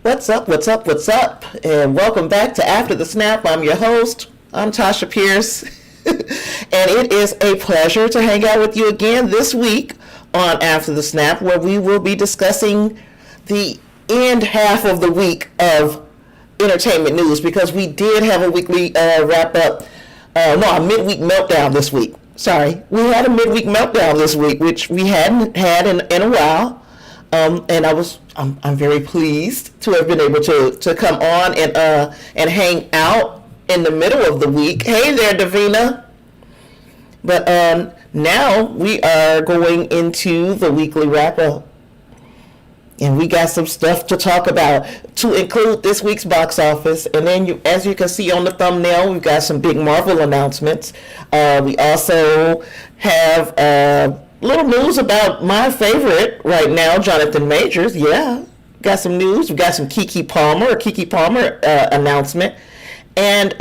What's up, what's up, what's up? And welcome back to After the Snap. I'm your host. I'm Tasha Pierce. And it is a pleasure to hang out with you again this week on After the Snap, where we will be discussing the end half of the week of entertainment news, because we did have a weekly wrap up. A midweek meltdown this week. Sorry. We had a midweek meltdown this week, which we hadn't had in a while. And I'm very pleased to have been able to come on and hang out in the middle of the week. Hey there, Davina. But now we are going into the weekly wrap up. And we got some stuff to talk about to include this week's box office. And then, as you can see on the thumbnail, we've got some big Marvel announcements. We also have little news about my favorite right now, Jonathan Majors. Yeah, got some news. We've got some KeKe Palmer announcement. And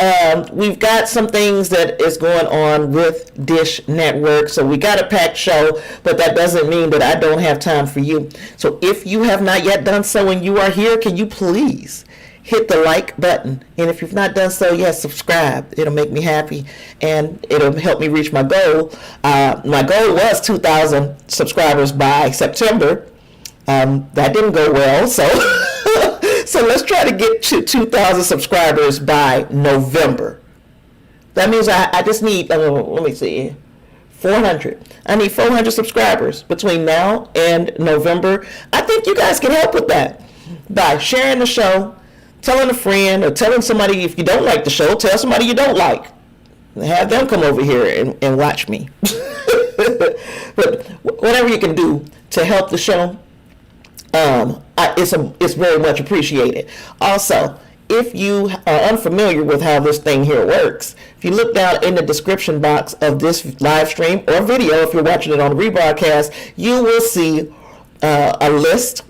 we've got some things that is going on with Dish Network. So we got a packed show, but that doesn't mean that I don't have time for you. So if you have not yet done so and you are here, can you please hit the like button? And if you've not done so yet, subscribe. It'll make me happy and it'll help me reach my goal. My goal was 2,000 subscribers by September. That didn't go well, so... So let's try to get to 2,000 subscribers by November. That means I just need, let me see, 400. I need 400 subscribers between now and November. I think you guys can help with that by sharing the show, telling a friend, or telling somebody. If you don't like the show, tell somebody you don't like. Have them come over here and watch me. But whatever you can do to help the show, it's very much appreciated. Also, if you are unfamiliar with how this thing here works, if you look down in the description box of this live stream or video, if you're watching it on the rebroadcast, you will see a list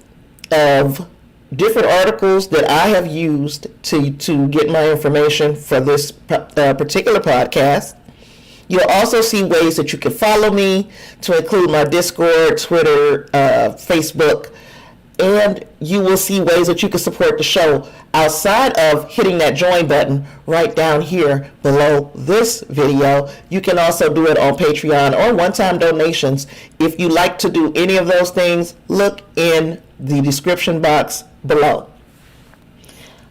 of different articles that I have used to get my information for this particular podcast. You'll also see ways that you can follow me, to include my Discord, Twitter, Facebook, and you will see ways that you can support the show outside of hitting that join button right down here below this video. You can also do it on Patreon or one-time donations. If you like to do any of those things, look in the description box below.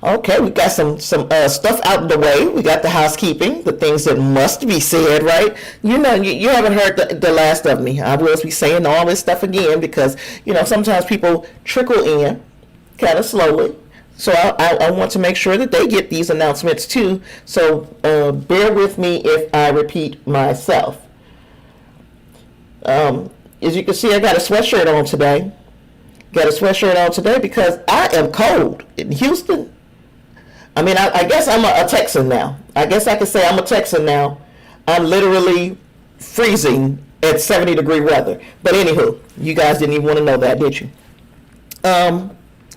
Okay, we got some stuff out of the way. We got the housekeeping, the things that must be said, right? You know, you haven't heard the last of me. I will be saying all this stuff again because, sometimes people trickle in kind of slowly. So I want to make sure that they get these announcements too. So bear with me if I repeat myself. As you can see, I got a sweatshirt on today. Because I am cold in Houston. I mean, I guess I'm a Texan now. I guess I could say I'm a Texan now. I'm literally freezing at 70-degree weather. But anywho, you guys didn't even want to know that, did you? We're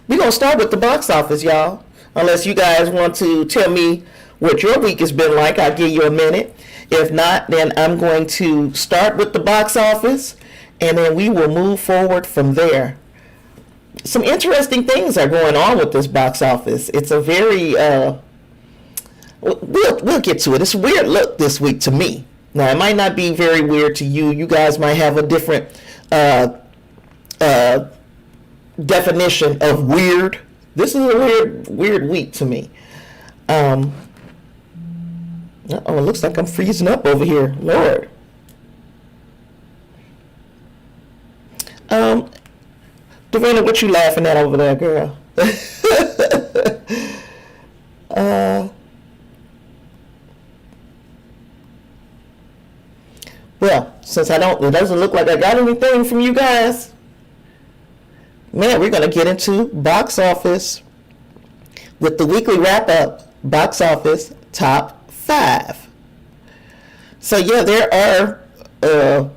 going to start with the box office, y'all. Unless you guys want to tell me what your week has been like, I'll give you a minute. If not, then I'm going to start with the box office, and then we will move forward from there. Some interesting things are going on with this box office. It's a very, we'll get to it. It's a weird look this week to me. Now, it might not be very weird to you. You guys might have a different definition of weird. This is a weird week to me. It looks like I'm freezing up over here. Lord. Davina, what you laughing at over there, girl? Well, since it doesn't look like I got anything from you guys, man, we're going to get into box office with the weekly wrap-up, box office top 5. So, yeah, there are...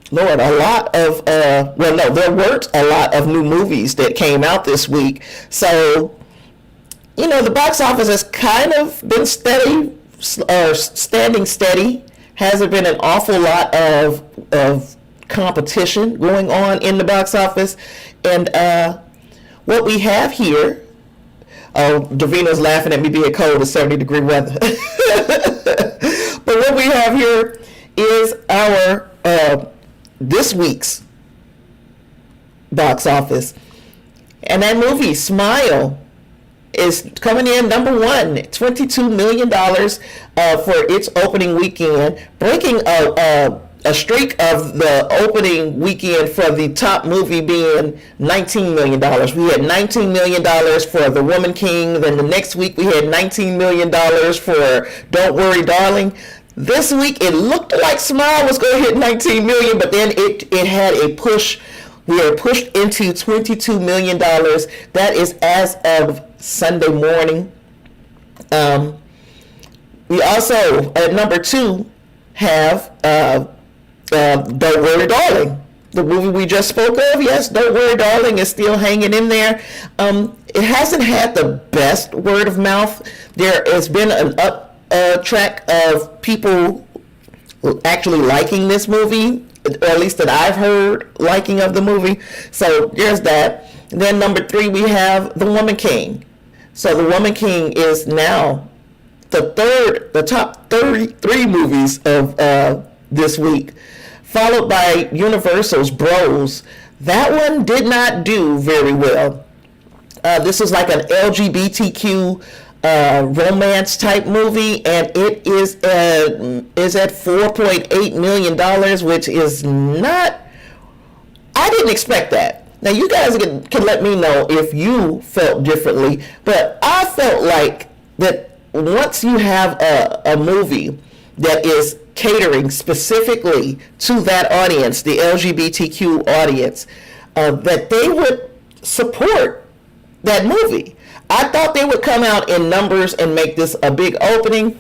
Lord, a lot of, there weren't a lot of new movies that came out this week. So, the box office has kind of been standing steady. Hasn't been an awful lot of competition going on in the box office. And what we have here Oh, Davina's laughing at me being cold. It's 70-degree weather. But what we have here is our this week's box office. And that movie, Smile, is coming in number one, $22 million for its opening weekend, breaking a streak of the opening weekend for the top movie being $19 million. We had $19 million for The Woman King. Then the next week we had $19 million for Don't Worry, Darling. This week it looked like Smile was going to hit $19 million, but then it had a push. We are pushed into $22 million. That is as of Sunday morning. We also, at number 2, have Don't Worry, Darling. The movie we just spoke of. Yes, Don't Worry, Darling is still hanging in there. It hasn't had the best word of mouth. There has been an uptrack of people actually liking this movie, or at least that I've heard liking of the movie. So there's that. Then number 3, we have The Woman King. So The Woman King is now the top 33 movies of this week, followed by Universal's Bros. That one did not do very well. This is like an LGBTQ romance type movie, and it is at $4.8 million, which is not. I didn't expect that. Now you guys can let me know if you felt differently, but I felt like that once you have a movie that is catering specifically to that audience, the LGBTQ audience, that they would support that movie. I thought they would come out in numbers and make this a big opening.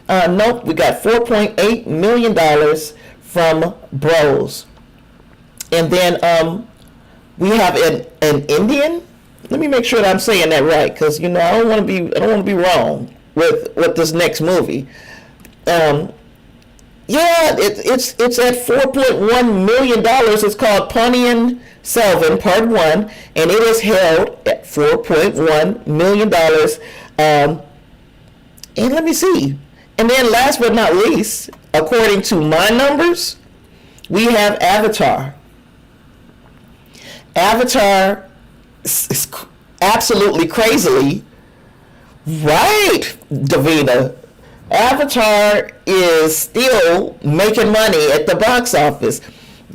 Nope, we got $4.8 million from Bros. And then we have an Indian. Let me make sure that I'm saying that right, because I don't want to be wrong with this next movie. It's at $4.1 million. It's called Ponniyin Selvan Part 1, and it is held at $4.1 million. And let me see. And then last but not least, according to my numbers, we have Avatar. Avatar is absolutely crazily right, Davina. Avatar is still making money at the box office.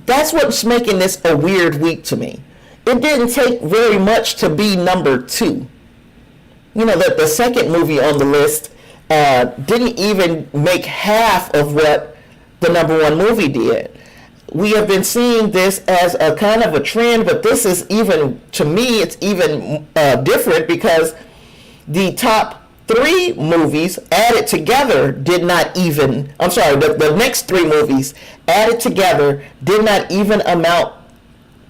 That's what's making this a weird week to me. It didn't take very much to be number 2. The second movie on the list didn't even make half of what the number 1 movie did. We have been seeing this as a kind of a trend, but this is even, to me, it's even different, because the top 3 movies added together did not even, the next 3 movies added together did not even amount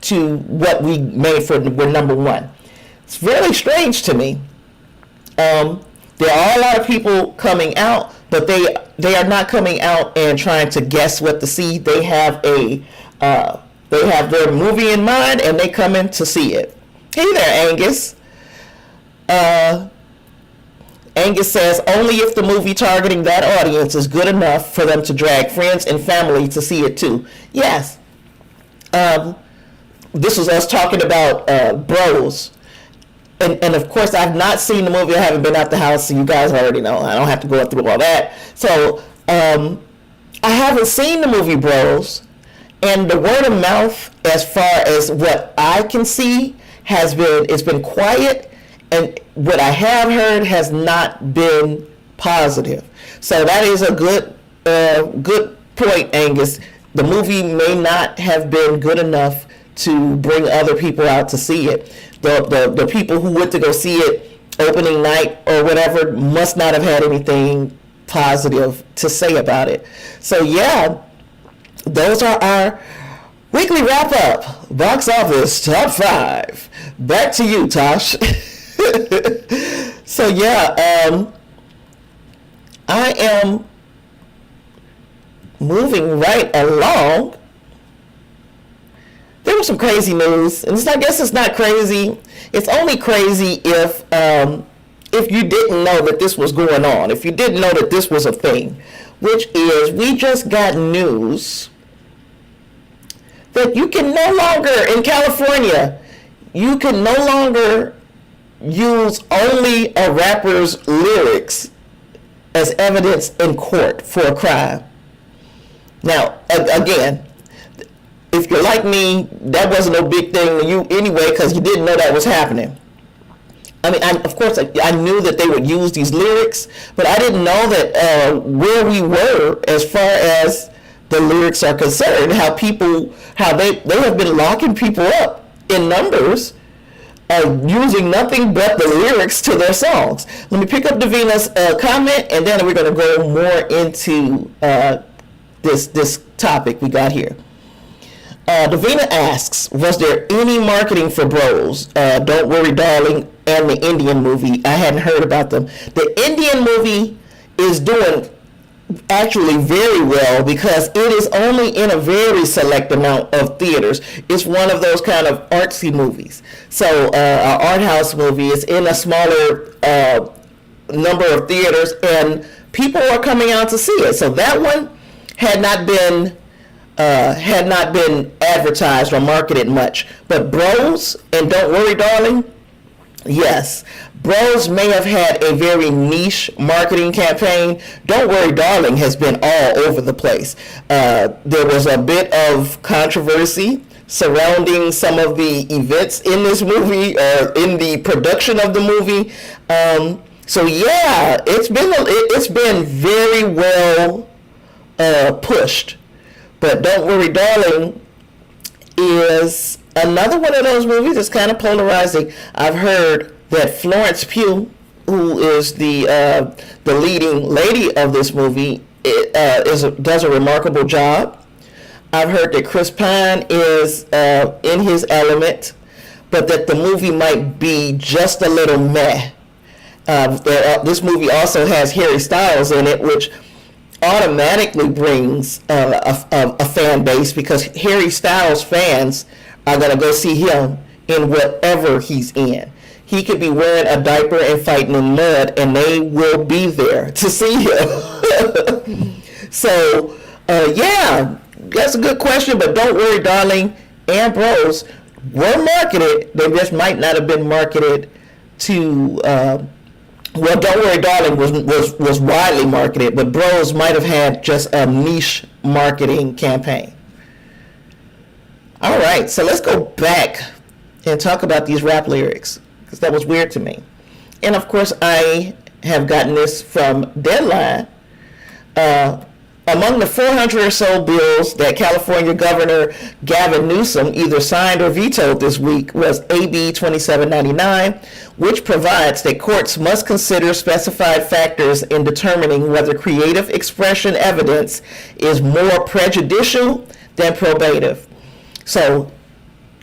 to what we made for number 1. It's very strange to me. There are a lot of people coming out, but they are not coming out and trying to guess what to see. They have they have their movie in mind, and they come in to see it. Hey there, Angus. Angus says, only if the movie targeting that audience is good enough for them to drag friends and family to see it too. Yes. This was us talking about Bros. And of course, I've not seen the movie. I haven't been out the house, so you guys already know. I don't have to go through all that. So I haven't seen the movie Bros. And the word of mouth, as far as what I can see, it's been quiet. And what I have heard has not been positive. So that is a good point, Angus. The movie may not have been good enough to bring other people out to see it. The people who went to go see it opening night or whatever must not have had anything positive to say about it. So yeah, those are our weekly wrap up. Box office top 5. Back to you, Tosh. So yeah, I am moving right along. There was some crazy news, and I guess it's not crazy. It's only crazy if if you didn't know that this was going on, if you didn't know that this was a thing, which is we just got news that you can no longer, in California, you can no longer use only a rapper's lyrics as evidence in court for a crime. Now, again, if you're like me, that wasn't no big thing to you anyway because you didn't know that was happening. I mean, of course, I knew that they would use these lyrics, but I didn't know that where we were as far as the lyrics are concerned, how they have been locking people up in numbers using nothing but the lyrics to their songs. Let me pick up Davina's comment, and then we're going to go more into this topic we got here. Davina asks, was there any marketing for Bros? Don't Worry Darling and the Indian movie. I hadn't heard about them. The Indian movie is doing actually very well because it is only in a very select amount of theaters. It's one of those kind of artsy movies. So an art house movie is in a smaller number of theaters and people are coming out to see it. So that one had not been advertised or marketed much. But Bros and Don't Worry Darling, yes. Bros may have had a very niche marketing campaign. Don't Worry Darling has been all over the place. There was a bit of controversy surrounding some of the events in this movie or in the production of the movie. So yeah, it's been very well pushed. But Don't Worry Darling is another one of those movies that's kind of polarizing. I've heard that Florence Pugh, who is the leading lady of this movie, does a remarkable job. I've heard that Chris Pine is in his element, but that the movie might be just a little meh. This movie also has Harry Styles in it, which automatically brings a fan base because Harry Styles fans are going to go see him in whatever he's in. He could be wearing a diaper and fighting in mud, and they will be there to see him. So, yeah, that's a good question, but Don't Worry Darling and Bros were marketed. They just might not have been marketed to... well, Don't Worry Darling was widely marketed, but Bros might have had just a niche marketing campaign. All right, so let's go back and talk about these rap lyrics, because that was weird to me. And of course, I have gotten this from Deadline. Among the 400 or so bills that California Governor Gavin Newsom either signed or vetoed this week was AB 2799, which provides that courts must consider specified factors in determining whether creative expression evidence is more prejudicial than probative. So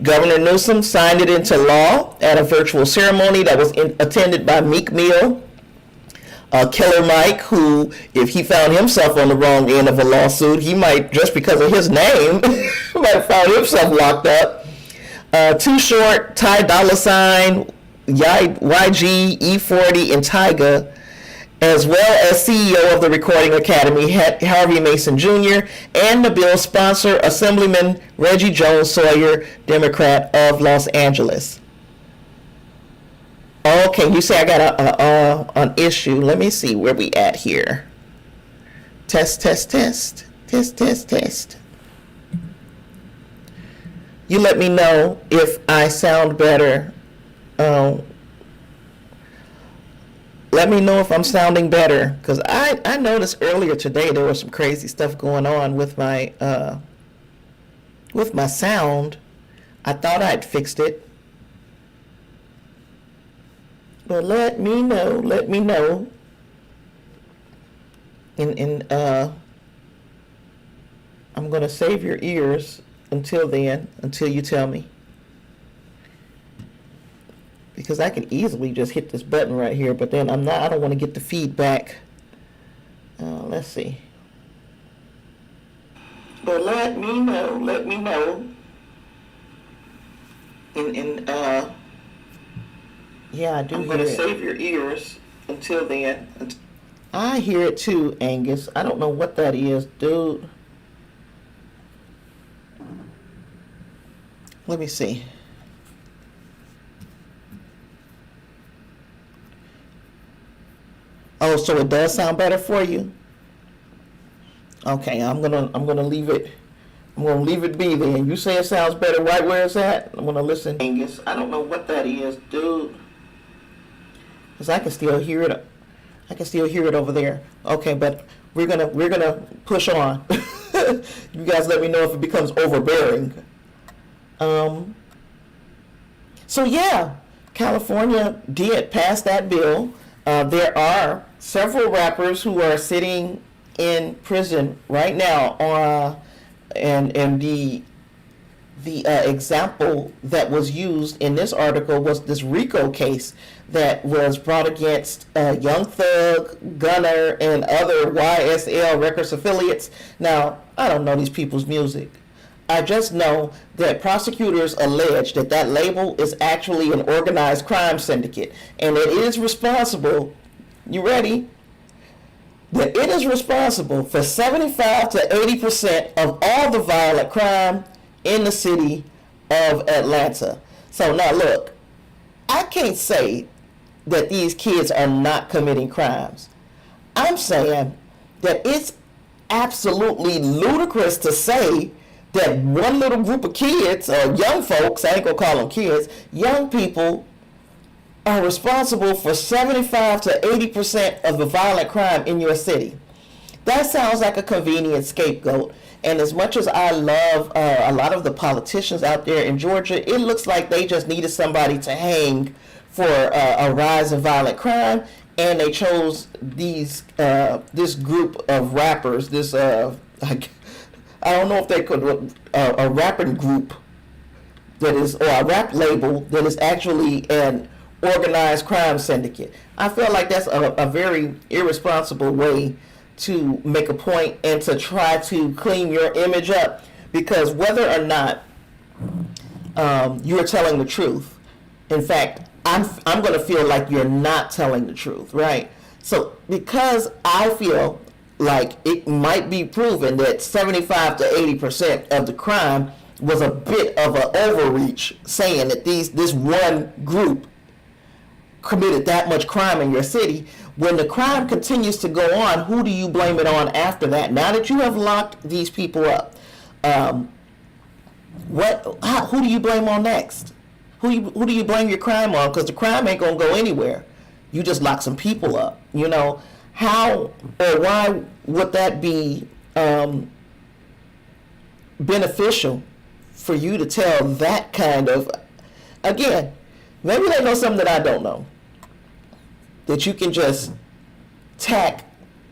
Governor Newsom signed it into law at a virtual ceremony that was attended by Meek Mill, Killer Mike, who, if he found himself on the wrong end of a lawsuit, he might, just because of his name, might have found himself locked up. Too Short, Ty Dolla $ign, YG, E40, and Tyga, as well as CEO of the Recording Academy, Harvey Mason Jr., and the bill's sponsor, Assemblyman Reggie Jones Sawyer, Democrat of Los Angeles. Okay, you say I got an issue. Let me see where we at here. Test. You let me know if I sound better. Let me know if I'm sounding better, because I noticed earlier today there was some crazy stuff going on with my sound. I thought I'd fixed it. But let me know. And I'm going to save your ears until you tell me. Because I can easily just hit this button right here, but then I don't want to get the feedback. Let's see. But let me know. And yeah, I do. I'm going to save your ears Until then, I hear it too, Angus. I don't know what that is, dude. Let me see. Oh, so it does sound better for you? Okay, I'm gonna leave it. I'm gonna leave it be then. You say it sounds better right where it's at. I'm gonna listen. Angus, I don't know what that is, dude. Cause I can still hear it. I can still hear it over there. Okay, but we're gonna push on. You guys let me know if it becomes overbearing. So yeah, California did pass that bill. There are several rappers who are sitting in prison right now. And the example that was used in this article was this RICO case that was brought against Young Thug, Gunner, and other YSL Records affiliates. Now, I don't know these people's music. I just know that prosecutors allege that that label is actually an organized crime syndicate, and it is responsible, you ready? That it is responsible for 75 to 80% of all the violent crime in the city of Atlanta. So now look, I can't say that these kids are not committing crimes. I'm saying that it's absolutely ludicrous to say that one little group of kids, or young folks, I ain't gonna call them kids, young people, are responsible for 75 to 80% of the violent crime in your city. That sounds like a convenient scapegoat. And as much as I love a lot of the politicians out there in Georgia, it looks like they just needed somebody to hang for a rise in violent crime, and they chose this group of rappers. This I don't know if they could a rapping group that is, or a rap label that is actually an organized crime syndicate. I feel like that's a very irresponsible way to make a point and to try to clean your image up, because whether or not you're telling the truth, in fact, I'm going to feel like you're not telling the truth, right? So because I feel like it might be proven that 75 to 80% of the crime was a bit of an overreach, saying that this one group committed that much crime in your city. When the crime continues to go on, who do you blame it on after that? Now that you have locked these people up, who do you blame on next? Who do you blame your crime on? Because the crime ain't gonna go anywhere. You just lock some people up. You know, how or why would that be beneficial for you to tell that kind of, again, maybe they know something that I don't know, that you can just tack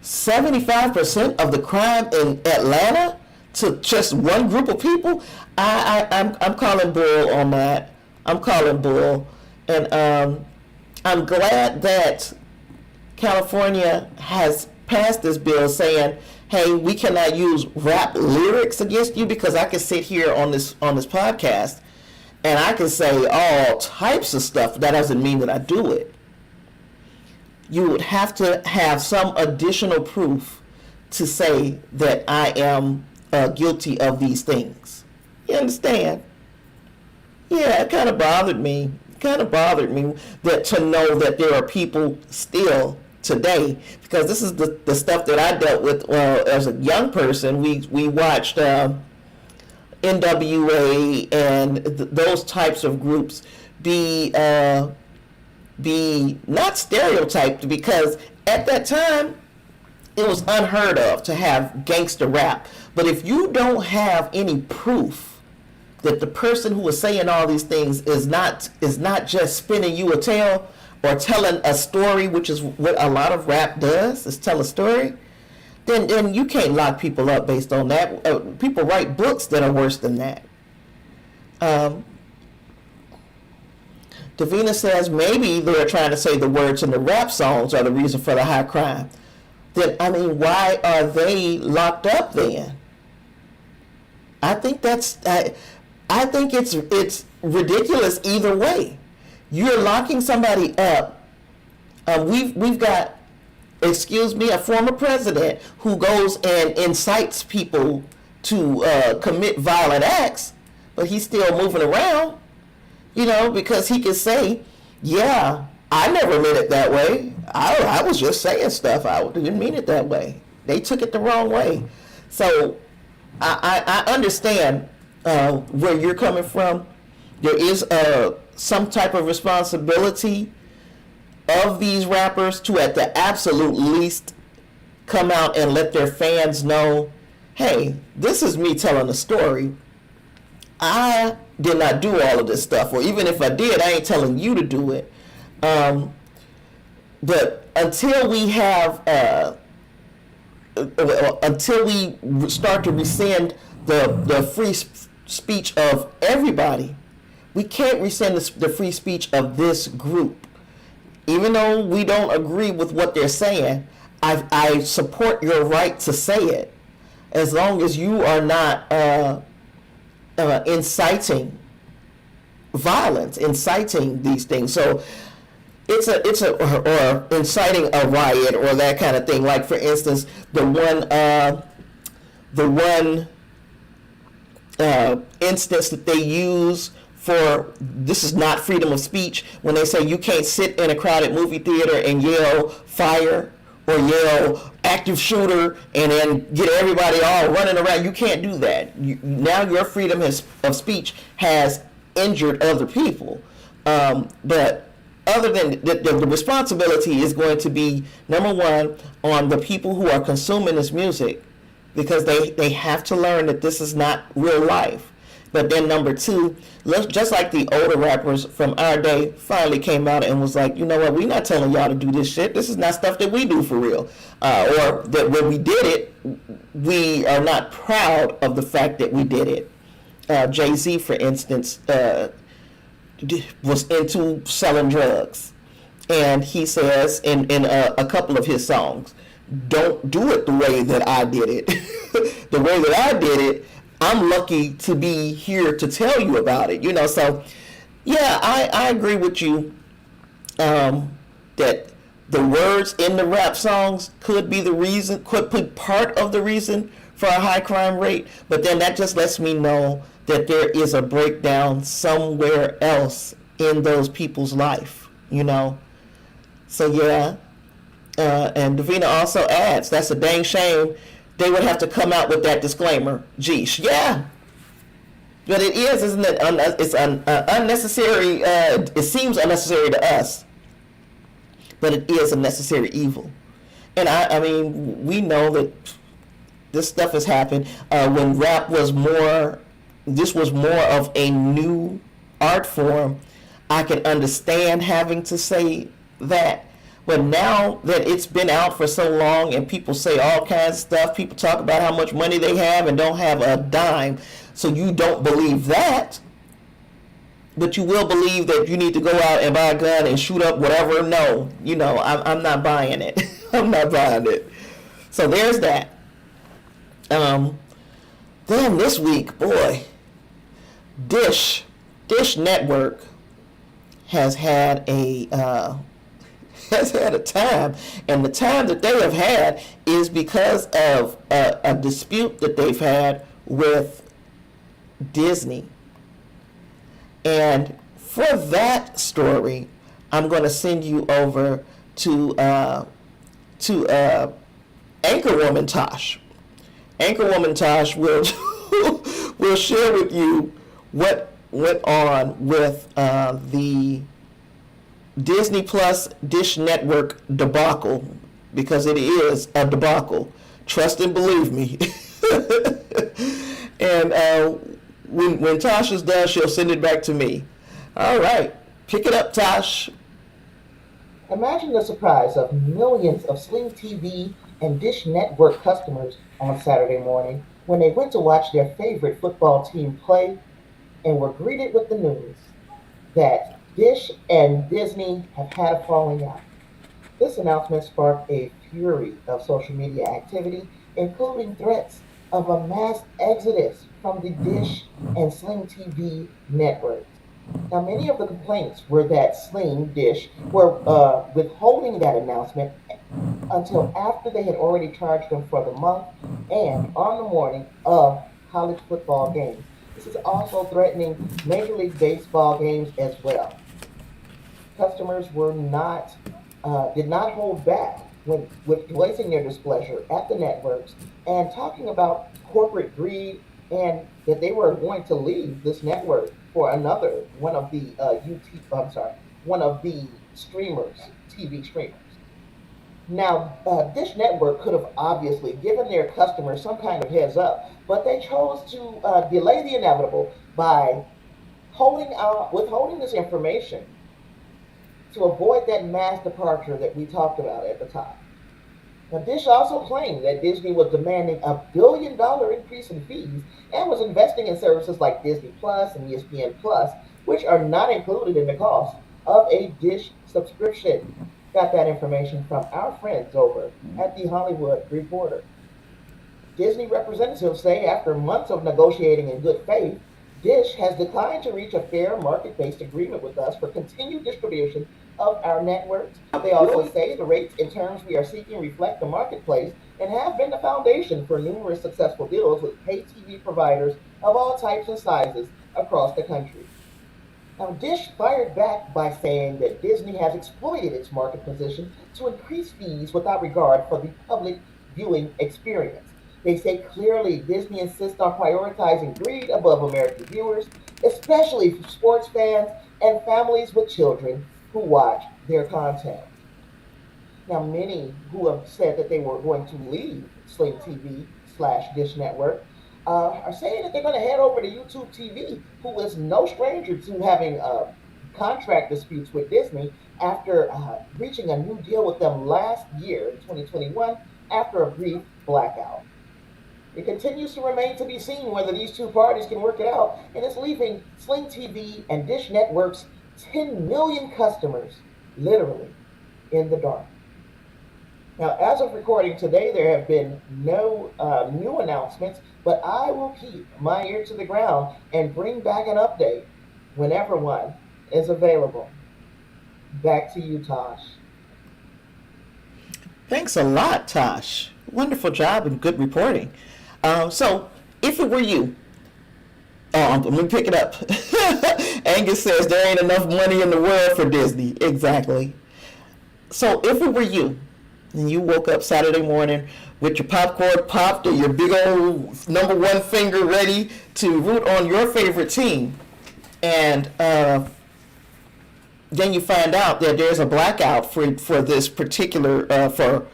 75% of the crime in Atlanta to just one group of people? I'm calling bull on that. I'm calling bull. And I'm glad that California has passed this bill saying, hey, we cannot use rap lyrics against you, because I can sit here on this podcast and I can say all types of stuff. That doesn't mean that I do it. You would have to have some additional proof to say that I am guilty of these things. You understand? Yeah, it kind of bothered me. That to know that there are people still today, because this is the stuff that I dealt with as a young person. We watched NWA and those types of groups be not stereotyped, because at that time it was unheard of to have gangster rap. But if you don't have any proof that the person who is saying all these things is not just spinning you a tale or telling a story, which is what a lot of rap does, is tell a story, then you can't lock people up based on that. People write books that are worse than that. Davina says maybe they're trying to say the words in the rap songs are the reason for the high crime. Then, I mean, why are they locked up then? I think it's ridiculous either way. You're locking somebody up We've got, excuse me, a former president who goes and incites people to commit violent acts, but he's still moving around, because he can say, yeah, I never meant it that way. I was just saying stuff. I didn't mean it that way. They took it the wrong way. So I understand where you're coming from. There is some type of responsibility of these rappers to, at the absolute least, come out and let their fans know, hey, this is me telling a story. I did not do all of this stuff, or even if I did, I ain't telling you to do it. But until we have, until we start to rescind the free speech of everybody, we can't rescind the free speech of this group. Even though we don't agree with what they're saying, I support your right to say it, as long as you are not inciting violence, inciting these things. So it's or inciting a riot or that kind of thing. Like, for instance, the one instance that they use for this is not freedom of speech, when they say you can't sit in a crowded movie theater and yell fire or yell active shooter and then get everybody all running around. You can't do that. Now your freedom of speech has injured other people. But other than the responsibility is going to be, number one, on the people who are consuming this music, because they have to learn that this is not real life. But then number two, just like the older rappers from our day finally came out and was like, you know what, we're not telling y'all to do this shit. This is not stuff that we do for real. Or that when we did it, we are not proud of the fact that we did it. Jay-Z, for instance, was into selling drugs. And he says in a couple of his songs, don't do it the way that I did it. The way that I did it, I'm lucky to be here to tell you about it, So, yeah, I agree with you that the words in the rap songs could be part of the reason for a high crime rate. But then that just lets me know that there is a breakdown somewhere else in those people's life, So, yeah. And Davina also adds, that's a dang shame they would have to come out with that disclaimer. Geesh, yeah. But it is, isn't it? It's unnecessary. It seems unnecessary to us, but it is a necessary evil. And I mean, we know that this stuff has happened. When rap was this was more of a new art form, I can understand having to say that. But now that it's been out for so long and people say all kinds of stuff, people talk about how much money they have and don't have a dime. So you don't believe that, but you will believe that you need to go out and buy a gun and shoot up whatever. No, I'm not buying it. I'm not buying it. So there's that. Then this week, boy, Dish Network has had a time, and the time that they have had is because of a dispute that they've had with Disney. And for that story, I'm going to send you over to Anchorwoman Tosh. Anchorwoman Tosh will share with you what went on with the Disney Plus Dish Network debacle, because it is a debacle. Trust and believe me. And when Tasha's done, she'll send it back to me. All right, pick it up, Tosh. Imagine the surprise of millions of Sling TV and Dish Network customers on Saturday morning when they went to watch their favorite football team play and were greeted with the news that Dish and Disney have had a falling out. This announcement sparked a fury of social media activity, including threats of a mass exodus from the Dish and Sling TV networks. Now, many of the complaints were that Sling Dish were withholding that announcement until after they had already charged them for the month and on the morning of college football games. This is also threatening Major League Baseball games as well. Customers were not did not hold back when with voicing their displeasure at the networks and talking about corporate greed and that they were going to leave this network for another one of the one of the streamers, TV streamers. Now, Dish Network could have obviously given their customers some kind of heads up, but they chose to delay the inevitable by withholding this information to avoid that mass departure that we talked about at the top. Now, Dish also claimed that Disney was demanding $1 billion increase in fees and was investing in services like Disney Plus and ESPN Plus, which are not included in the cost of a Dish subscription. Got that information from our friends over at The Hollywood Reporter. Disney representatives say after months of negotiating in good faith, Dish has declined to reach a fair market-based agreement with us for continued distribution of our networks. They also say the rates and terms we are seeking reflect the marketplace and have been the foundation for numerous successful deals with pay TV providers of all types and sizes across the country. Now, Dish fired back by saying that Disney has exploited its market position to increase fees without regard for the public viewing experience. They say clearly Disney insists on prioritizing greed above American viewers, especially sports fans and families with children who watch their content. Now, many who have said that they were going to leave Sling TV / Dish Network are saying that they're going to head over to YouTube TV, who is no stranger to having contract disputes with Disney after reaching a new deal with them last year in 2021 after a brief blackout. It continues to remain to be seen whether these two parties can work it out, and it's leaving Sling TV and Dish Network's 10 million customers literally in the dark. Now, as of recording today, there have been no new announcements, but I will keep my ear to the ground and bring back an update whenever one is available. Back to you, Tosh. Thanks a lot, Tosh. Wonderful job and good reporting. So, if it were you, let me pick it up. Angus says there ain't enough money in the world for Disney. Exactly. So, if it were you, and you woke up Saturday morning with your popcorn popped or your big old number one finger ready to root on your favorite team, and then you find out that there's a blackout for this particular for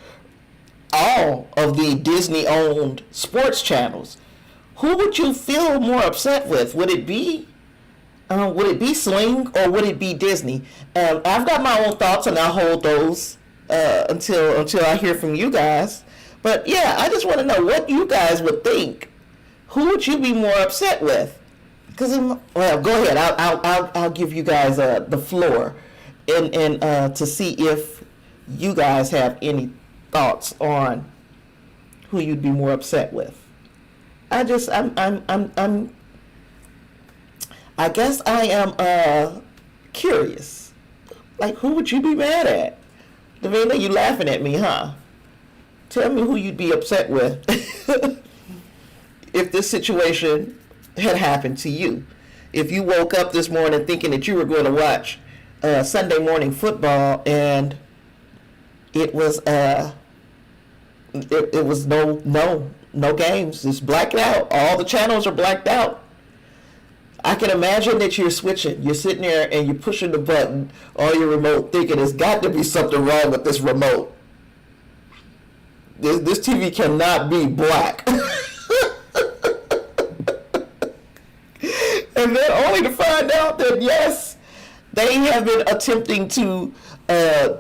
all of the Disney-owned sports channels, who would you feel more upset with? Would it be Sling or would it be Disney? I've got my own thoughts, and I'll hold those until I hear from you guys. But yeah, I just want to know what you guys would think. Who would you be more upset with? Because well, go ahead. I'll give you guys the floor, and to see if you guys have any thoughts on who you'd be more upset with. I guess I am curious. Like, who would you be mad at? Davina, you laughing at me, huh? Tell me who you'd be upset with if this situation had happened to you. If you woke up this morning thinking that you were going to watch Sunday morning football and it was no games. It's blacked out. All the channels are blacked out. I can imagine that you're switching. You're sitting there and you're pushing the button on your remote thinking there's got to be something wrong with this remote. This TV cannot be black. And then only to find out that, yes, they have been attempting to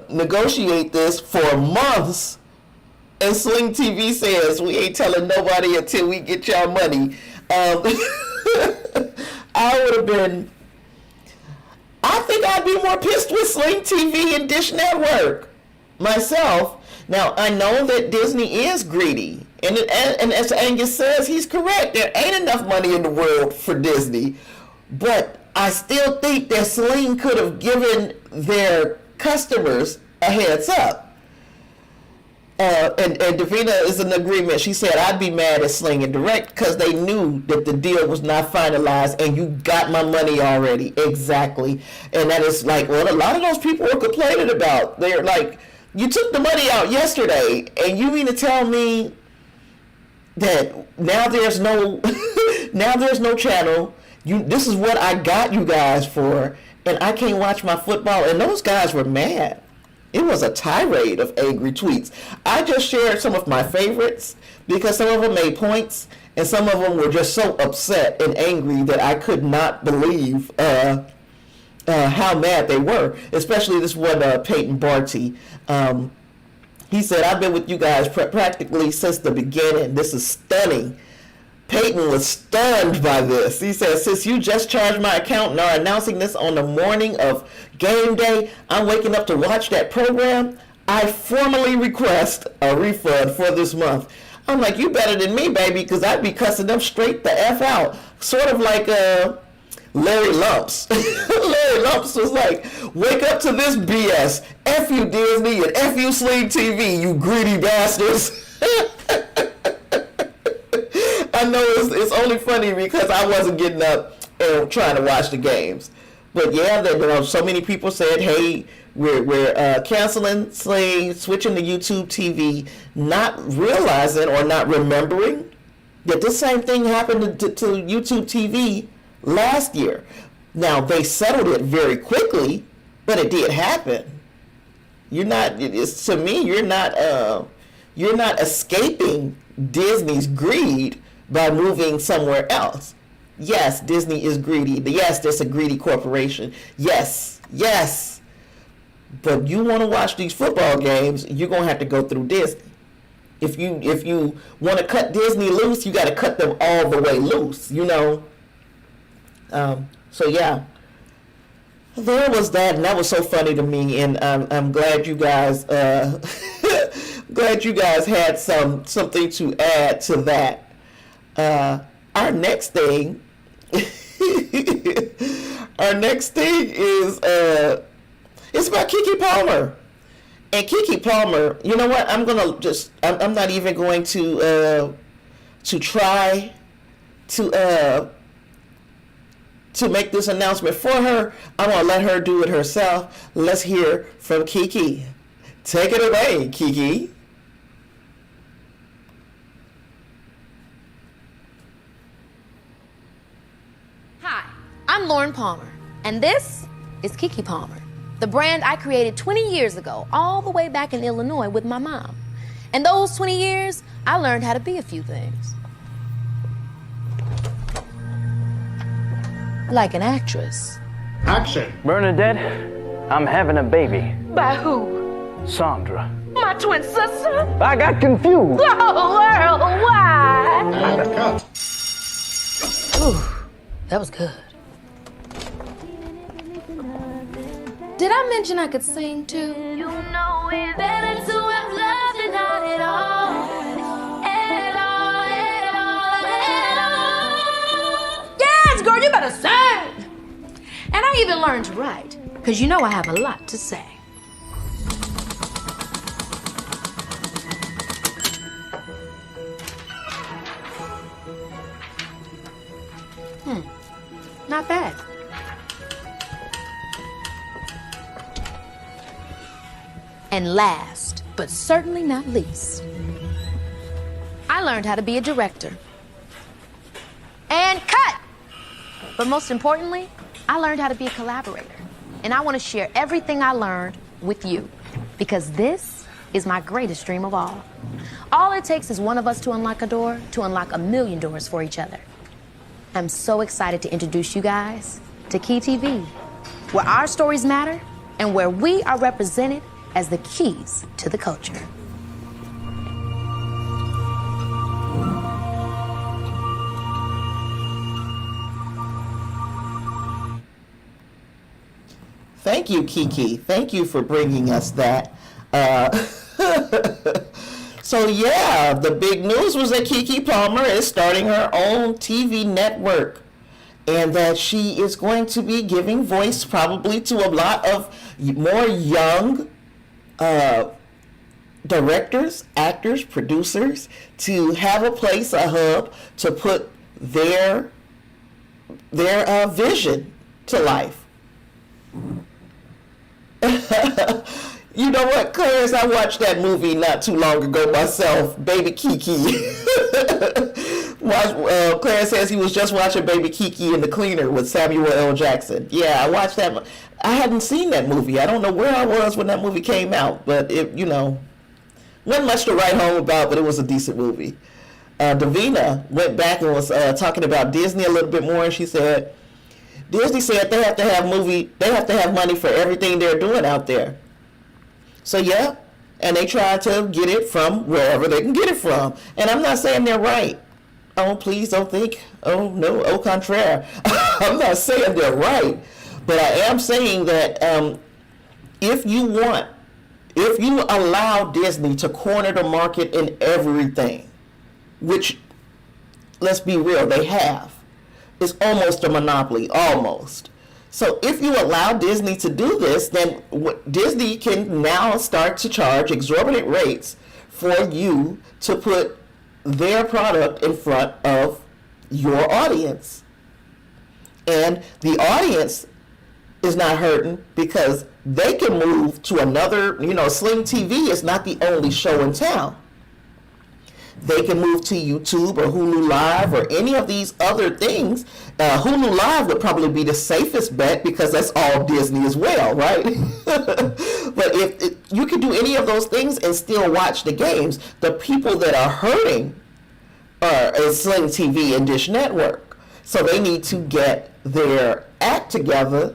negotiate this for months. And Sling TV says, we ain't telling nobody until we get y'all money. I think I'd be more pissed with Sling TV and Dish Network myself. Now, I know that Disney is greedy. And as Angus says, he's correct. There ain't enough money in the world for Disney. But I still think that Sling could have given their customers a heads up. And Davina is in agreement. She said, I'd be mad at Sling and Direct because they knew that the deal was not finalized and you got my money already. Exactly. And that is like what a lot of those people were complaining about. They're like, you took the money out yesterday and you mean to tell me that now there's no now there's no channel. This is what I got you guys for, and I can't watch my football. And those guys were mad. It was a tirade of angry tweets. I just shared some of my favorites because some of them made points and some of them were just so upset and angry that I could not believe how mad they were. Especially this one, Peyton Barty. He said, I've been with you guys practically since the beginning. This is stunning. Peyton was stunned by this. He said, since you just charged my account and are announcing this on the morning of game day, I'm waking up to watch that program. I formally request a refund for this month. I'm like, you better than me, baby, because I'd be cussing them straight the F out. Sort of like Larry Lumps. Larry Lumps was like, wake up to this BS. F you Disney and F you Sling TV, you greedy bastards. I know it's only funny because I wasn't getting up and trying to watch the games. But yeah, so many people said, hey, we're canceling Sling, switching to YouTube TV, not realizing or not remembering that the same thing happened to YouTube TV last year. Now, they settled it very quickly, but it did happen. You're not escaping Disney's greed by moving somewhere else. Yes, Disney is greedy. Yes, there's a greedy corporation. Yes. But you want to watch these football games, you're going to have to go through Disney. If you want to cut Disney loose, you got to cut them all the way loose, you know. So yeah, there was that, and that was so funny to me, and I'm glad you guys had something to add to that. Our next thing is it's about KeKe Palmer. And KeKe Palmer, you know what? I'm not even going to try to make this announcement for her. I'm gonna let her do it herself. Let's hear from KeKe. Take it away, KeKe. Hi, I'm Lauren Palmer, and this is KeKe Palmer, the brand I created 20 years ago, all the way back in Illinois with my mom. And those 20 years, I learned how to be a few things. Like an actress. Action. Bernadette, I'm having a baby. By who? Sandra. My twin sister? I got confused. Oh, worldwide. And cut. Ooh, that was good. Did I mention I could sing too? You know it better to have loved and not at all. At all, at all, at all. Yes, girl, you better sing. And I even learned to write, because you know I have a lot to say. Not bad. And last, but certainly not least, I learned how to be a director. And cut! But most importantly, I learned how to be a collaborator. And I want to share everything I learned with you, because this is my greatest dream of all. All it takes is one of us to unlock a door, to unlock a million doors for each other. I'm so excited to introduce you guys to KeKe TV, where our stories matter and where we are represented as the keys to the culture. Thank you, KeKe. Thank you for bringing us that. So yeah, the big news was that KeKe Palmer is starting her own TV network. and that she is going to be giving voice probably to a lot of more young directors, actors, producers, to have a place, a hub, to put their vision to life. You know what, Clarence? I watched that movie not too long ago myself, Baby KeKe. Clarence says he was just watching Baby KeKe in the Cleaner with Samuel L. Jackson. Yeah, I watched that. I hadn't seen that movie. I don't know where I was when that movie came out, but it, wasn't much to write home about, but it was a decent movie. Davina went back and was talking about Disney a little bit more, and she said, Disney said they have to have money for everything they're doing out there. So yeah, and they try to get it from wherever they can get it from. And I'm not saying they're right. Oh, please don't think, oh no, au contraire. I'm not saying they're right. But I am saying that if you allow Disney to corner the market in everything, which, let's be real, they have, it's almost a monopoly, almost. So if you allow Disney to do this, then Disney can now start to charge exorbitant rates for you to put their product in front of your audience. And the audience is not hurting because they can move to another, Sling TV is not the only show in town. They can move to YouTube or Hulu Live or any of these other things. Hulu Live would probably be the safest bet because that's all Disney as well, right? But if you can do any of those things and still watch the games, the people that are hurting are Sling TV and Dish Network. So they need to get their act together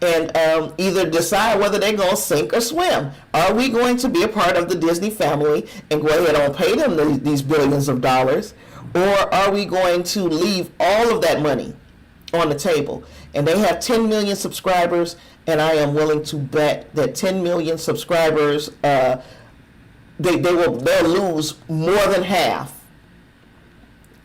and either decide whether they're going to sink or swim. Are we going to be a part of the Disney family and go ahead and pay them these billions of dollars? Or are we going to leave all of that money on the table? And they have 10 million subscribers, and I am willing to bet that 10 million subscribers, they'll lose more than half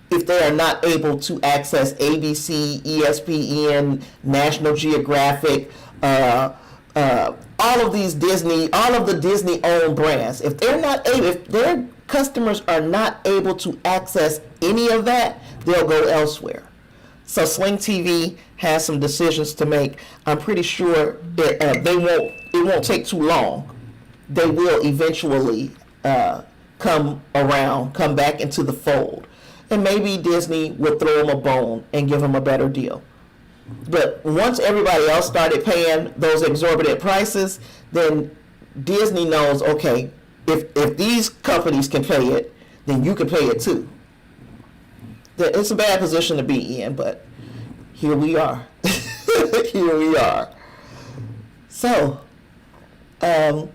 if they are not able to access ABC, ESPN, National Geographic, all of the Disney-owned brands. If their customers are not able to access any of that, they'll go elsewhere. So Sling TV has some decisions to make. I'm pretty sure it won't take too long. They will eventually come back into the fold. And maybe Disney would throw them a bone and give them a better deal. But once everybody else started paying those exorbitant prices, then Disney knows, okay, if these companies can pay it, then you can pay it too. It's a bad position to be in, but here we are. Here we are. So, let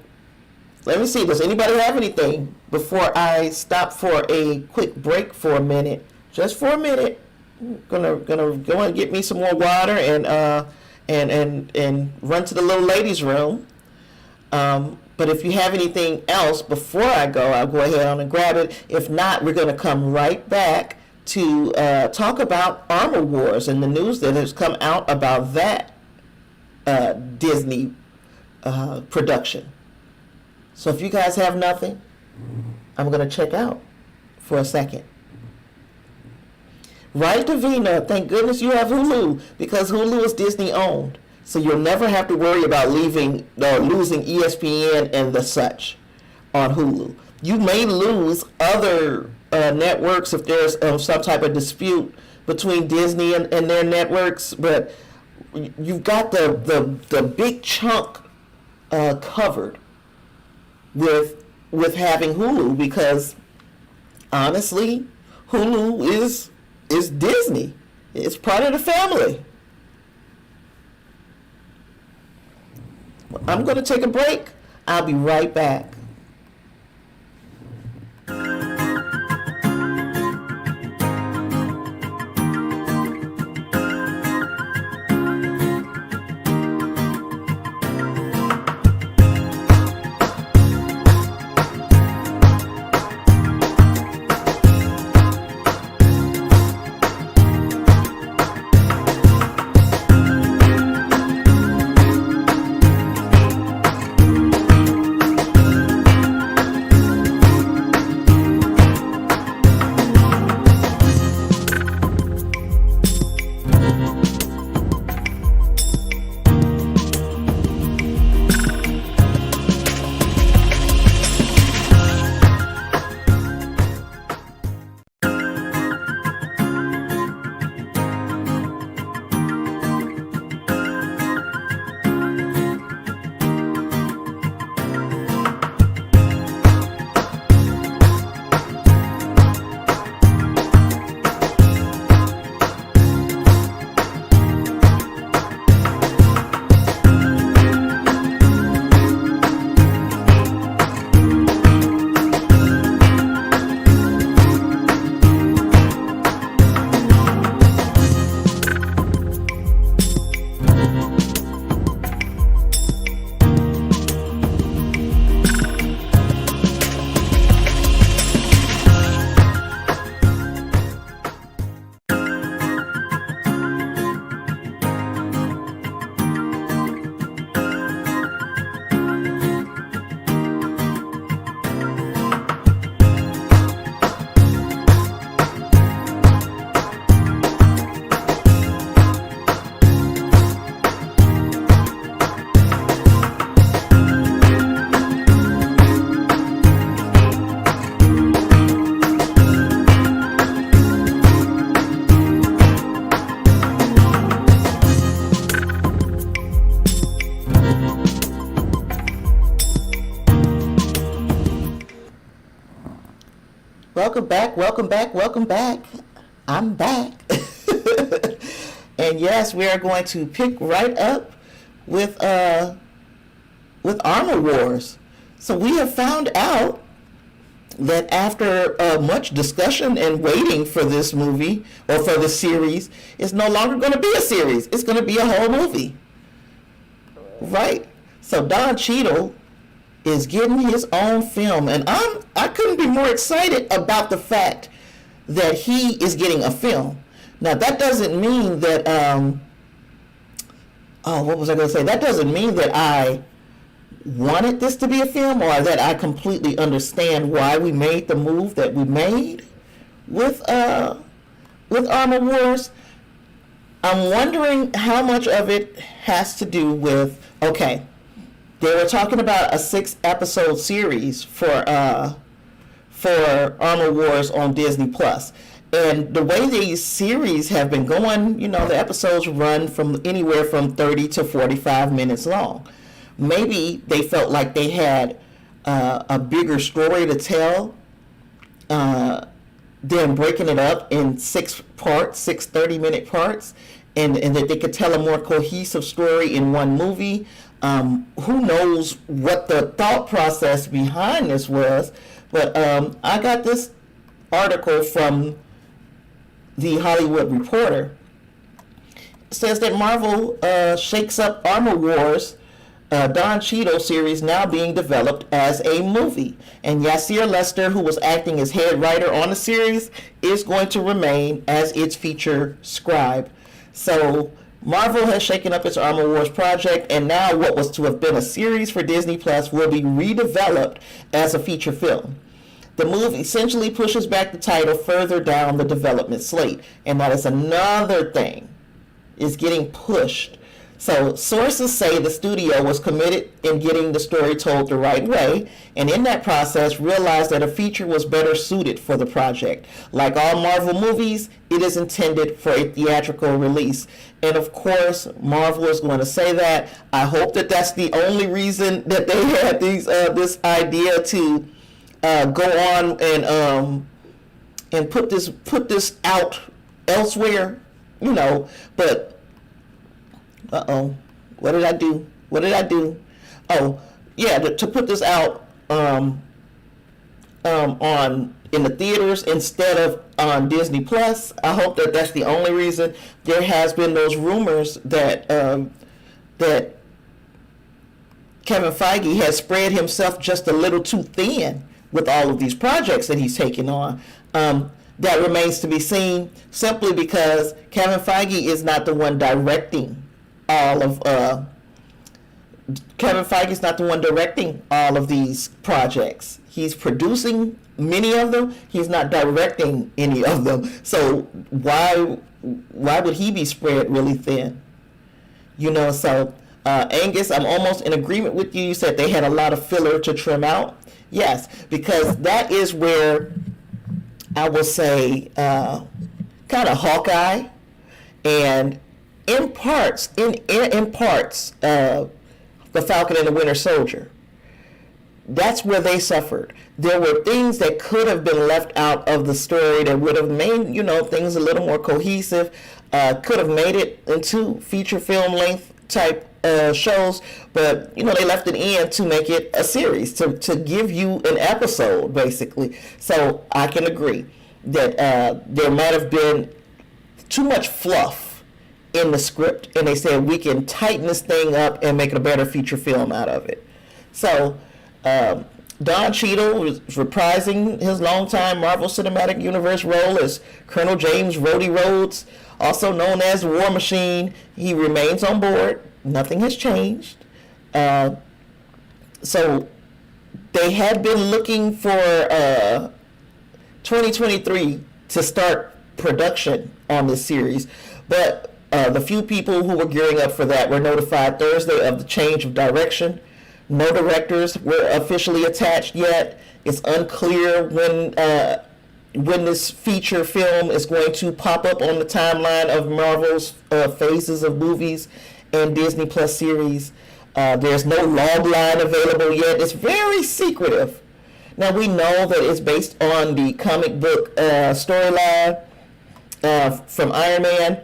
me see, does anybody have anything before I stop for a quick break for a minute? Just for a minute. I'm gonna go and get me some more water and run to the little ladies' room. But if you have anything else before I go, I'll go ahead on and grab it. If not, we're gonna come right back to talk about Armor Wars and the news that has come out about that Disney production. So if you guys have nothing, I'm going to check out for a second. Right, Davina? Thank goodness you have Hulu, because Hulu is Disney owned. So you'll never have to worry about losing ESPN and the such on Hulu. You may lose other networks if there's some type of dispute between Disney and their networks, but you've got the big chunk covered with having Hulu, because honestly, Hulu is Disney. It's part of the family. I'm going to take a break. I'll be right back. Welcome back, welcome back, welcome back. I'm back. And yes, we are going to pick right up with Armor Wars. So we have found out that after much discussion and waiting for this movie or for the series, it's no longer going to be a series. It's going to be a whole movie. Right? So Don Cheadle is getting his own film, and I couldn't be more excited about the fact that he is getting a film. Now that doesn't mean that what was I going to say? That doesn't mean that I wanted this to be a film or that I completely understand why we made the move that we made with Armor Wars. I'm wondering how much of it has to do with, okay, they were talking about a 6-episode series for Armor Wars on Disney Plus. And the way these series have been going, you know, the episodes run from anywhere from 30 to 45 minutes long. Maybe they felt like they had a bigger story to tell than breaking it up in 6 30-minute parts, and that they could tell a more cohesive story in one movie. Who knows what the thought process behind this was, but I got this article from the Hollywood Reporter. It says that Marvel shakes up Armor Wars Don Cheadle series now being developed as a movie. And Yasir Lester, who was acting as head writer on the series, is going to remain as its feature scribe. So Marvel has shaken up its Armor Wars project, and now what was to have been a series for Disney Plus will be redeveloped as a feature film. The move essentially pushes back the title further down the development slate, and that is another thing, is getting pushed. So sources say the studio was committed in getting the story told the right way, and in that process realized that a feature was better suited for the project. Like all Marvel movies, it is intended for a theatrical release. And of course, Marvel is going to say that. I hope that that's the only reason that they had this idea to go on and put this out elsewhere, you know, but what did I do? Oh, yeah, to put this out on in the theaters instead of on Disney Plus. I hope that that's the only reason. There has been those rumors that that Kevin Feige has spread himself just a little too thin with all of these projects that he's taking on. That remains to be seen, simply because Kevin Feige is not the one directing all of Kevin Feige is not the one directing all of these projects. He's producing many of them. He's not directing any of them. So why would he be spread really thin? You know, so Angus, I'm almost in agreement with you. You said they had a lot of filler to trim out. Yes, because that is where I will say kind of Hawkeye and in parts, the Falcon and the Winter Soldier. That's where they suffered. There were things that could have been left out of the story that would have made, you know, things a little more cohesive, could have made it into feature film length type shows, but, you know, they left it in to make it a series, to give you an episode, basically. So I can agree that there might have been too much fluff in the script, and they said we can tighten this thing up and make a better feature film out of it. So Don Cheadle is reprising his longtime Marvel Cinematic Universe role as Colonel James Rhodey Rhodes, also known as War Machine. He remains on board. Nothing has changed. So they had been looking for 2023 to start production on this series, but the few people who were gearing up for that were notified Thursday of the change of direction. No directors were officially attached yet. It's unclear when this feature film is going to pop up on the timeline of Marvel's phases of movies and Disney Plus series. There's no log line available yet. It's very secretive. Now we know that it's based on the comic book storyline from Iron Man.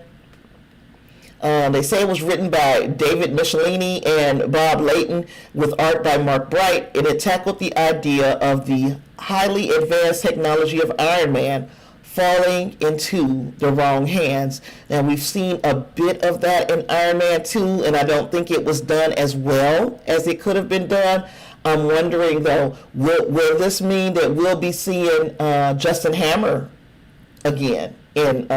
They say it was written by David Michelini and Bob Layton with art by Mark Bright, and it tackled the idea of the highly advanced technology of Iron Man falling into the wrong hands. Now we've seen a bit of that in Iron Man 2, and I don't think it was done as well as it could have been done. I'm wondering though, will this mean that we'll be seeing Justin Hammer again in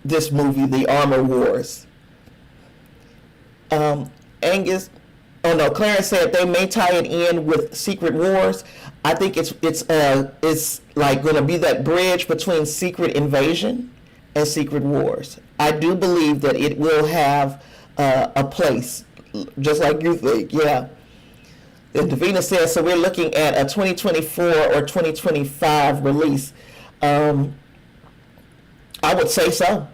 this movie, The Armor Wars? Clarence said they may tie it in with Secret Wars. I think it's like going to be that bridge between Secret Invasion and Secret Wars. I do believe that it will have a place, just like you think. Yeah. And Davina says, so we're looking at a 2024 or 2025 release. I would say so.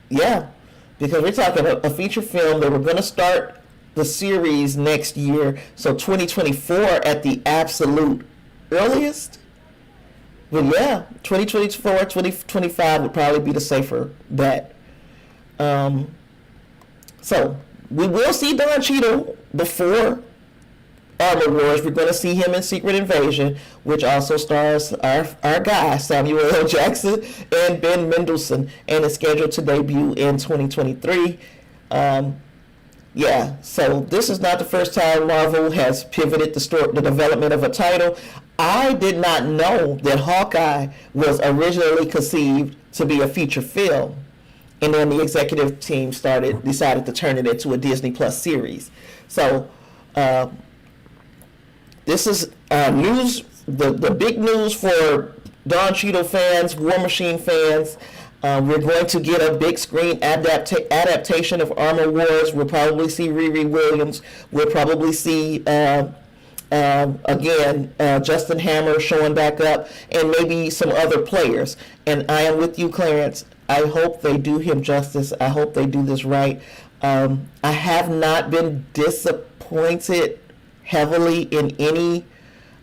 Yeah. Because we're talking a feature film that we're going to start the series next year. So 2024 at the absolute earliest. But yeah, 2024, 2025 would probably be the safer bet. So we will see Don Cheadle before Armor Wars. We're going to see him in Secret Invasion, which also stars our guy, Samuel L. Jackson and Ben Mendelsohn, and is scheduled to debut in 2023. Yeah, so this is not the first time Marvel has pivoted the development of a title. I did not know that Hawkeye was originally conceived to be a feature film, and then the executive team decided to turn it into a Disney Plus series. So this is news, the big news for Don Cheadle fans, War Machine fans. We're going to get a big screen adaptation of Armor Wars. We'll probably see Riri Williams. We'll probably see, Justin Hammer showing back up, and maybe some other players. And I am with you, Clarence. I hope they do him justice. I hope they do this right. I have not been disappointed heavily in any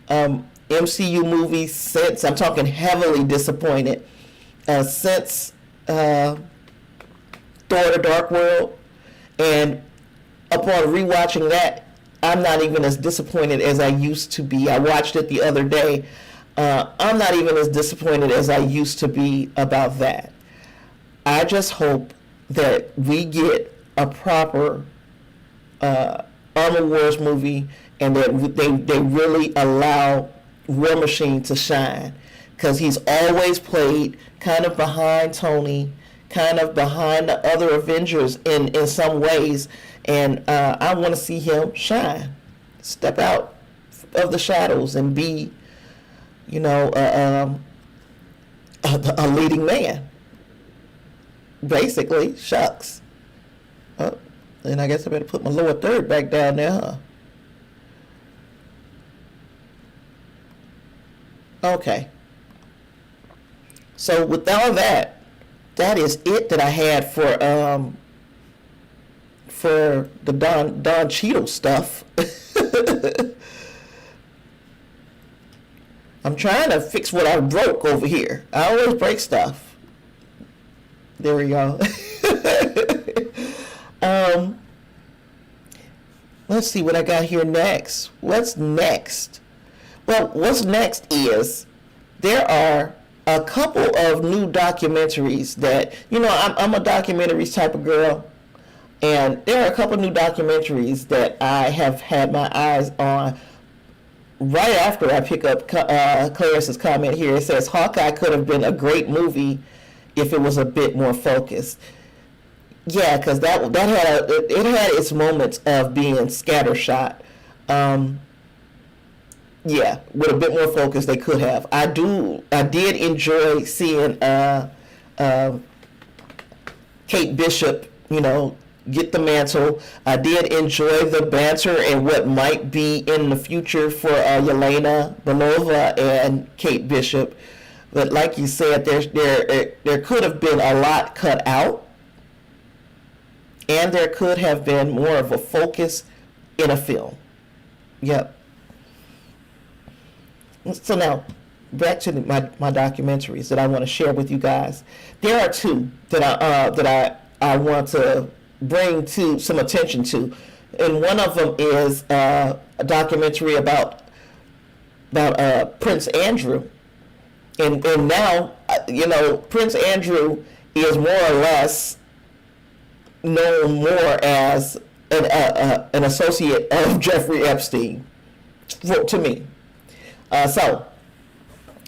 MCU movies since. I'm talking heavily disappointed. Since Thor: The Dark World, and upon rewatching that, I'm not even as disappointed as I used to be. I watched it the other day. I'm not even as disappointed as I used to be about that. I just hope that we get a proper Armor Wars movie, and that they really allow War Machine to shine, because he's always played kind of behind Tony, kind of behind the other Avengers in some ways, and I want to see him shine, step out of the shadows and be, a leading man. Basically, shucks. Oh, then I guess I better put my lower third back down there, huh? Okay. So with all that, that is it that I had for the Don Cheadle stuff. I'm trying to fix what I broke over here. I always break stuff. There we go. Let's see what I got here next. What's next? Well, what's next is there are a couple of new documentaries that, I'm a documentaries type of girl, and there are a couple new documentaries that I have had my eyes on. Right after I pick up Clarice's comment here, it says Hawkeye could have been a great movie if it was a bit more focused. Yeah, because that had it had its moments of being scattershot. Yeah, with a bit more focus, they could have. I did enjoy seeing Kate Bishop, get the mantle. I did enjoy the banter and what might be in the future for Yelena Belova and Kate Bishop. But like you said, there could have been a lot cut out, and there could have been more of a focus in a film. Yep. So now, back to my documentaries that I want to share with you guys. There are two that I want to bring to some attention to, and one of them is a documentary about Prince Andrew, and now Prince Andrew is more or less known more as an associate of Jeffrey Epstein, to me. So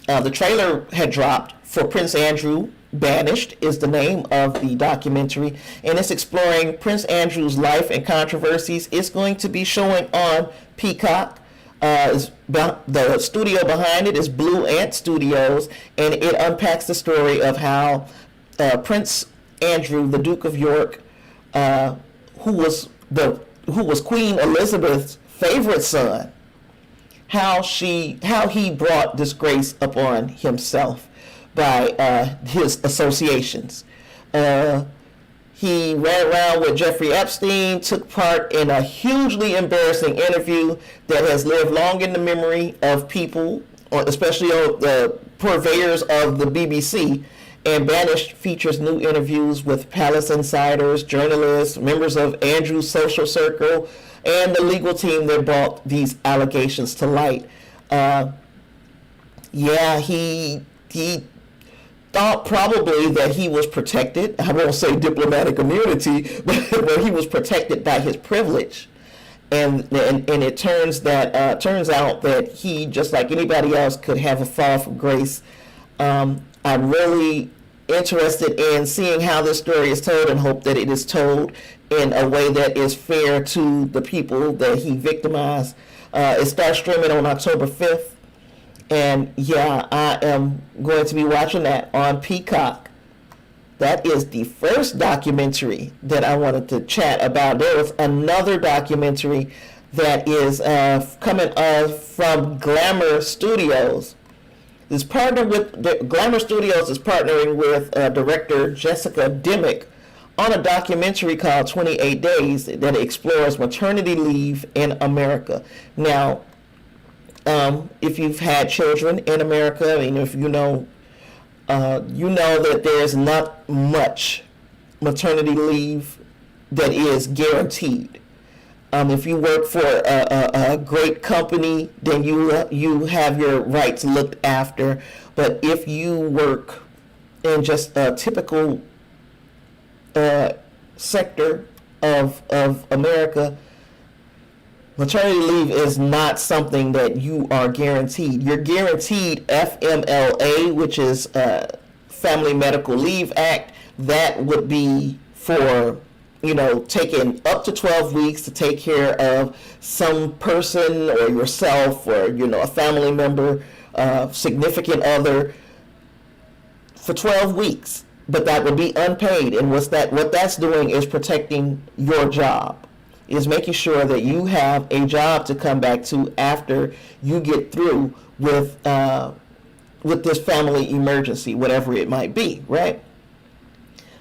the trailer had dropped for Prince Andrew. Banished is the name of the documentary, and it's exploring Prince Andrew's life and controversies. It's going to be showing on Peacock. The studio behind it is Blue Ant Studios, and it unpacks the story of how Prince Andrew, the Duke of York, who was Queen Elizabeth's favorite son, how he brought disgrace upon himself by his associations. He ran around with Jeffrey Epstein, took part in a hugely embarrassing interview that has lived long in the memory of people, especially the purveyors of the BBC. And Banished features new interviews with palace insiders, journalists, members of Andrew's social circle, and the legal team that brought these allegations to light. He thought probably that he was protected. I won't say diplomatic immunity, but he was protected by his privilege. And it turns out that he, just like anybody else, could have a fall from grace. I'm really interested in seeing how this story is told, and hope that it is told in a way that is fair to the people that he victimized. It starts streaming on October 5th. And yeah, I am going to be watching that on Peacock. That is the first documentary that I wanted to chat about. There was another documentary that is coming from Glamour Studios. Glamour Studios is partnering with director Jessica Dimmick on a documentary called 28 Days that explores maternity leave in America. Now, if you've had children in America, I mean, if you know that there's not much maternity leave that is guaranteed. If you work for a great company, then you have your rights looked after. But if you work in just a typical sector of America, maternity leave is not something that you are guaranteed. You're guaranteed FMLA, which is Family Medical Leave Act. That would be for, taking up to 12 weeks to take care of some person or yourself or, a family member, significant other for 12 weeks. But that would be unpaid. And what that's doing is protecting your job. Is making sure that you have a job to come back to after you get through with this family emergency, whatever it might be, right?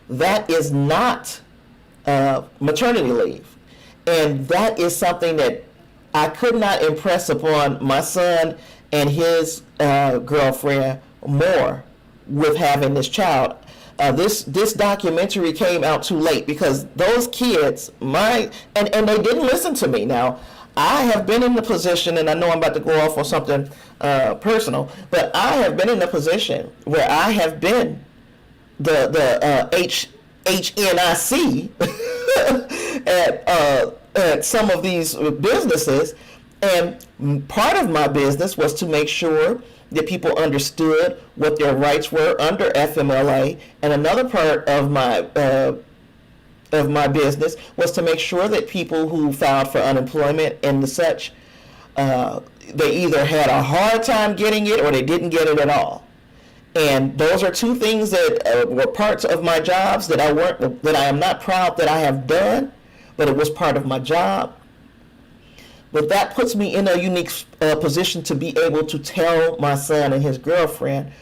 That is not maternity leave. And that is something that I could not impress upon my son and his girlfriend more with having this child. This documentary came out too late because those kids, and they didn't listen to me. Now, I have been in the position, and I know I'm about to go off on something personal, but I have been in the position where I have been the HNIC at some of these businesses, and part of my business was to make sure that people understood what their rights were under FMLA, and another part of my business was to make sure that people who filed for unemployment and the such, they either had a hard time getting it or they didn't get it at all. And those are two things that were parts of my jobs that I am not proud that I have done, but it was part of my job. But that puts me in a unique position to be able to tell my son and his girlfriend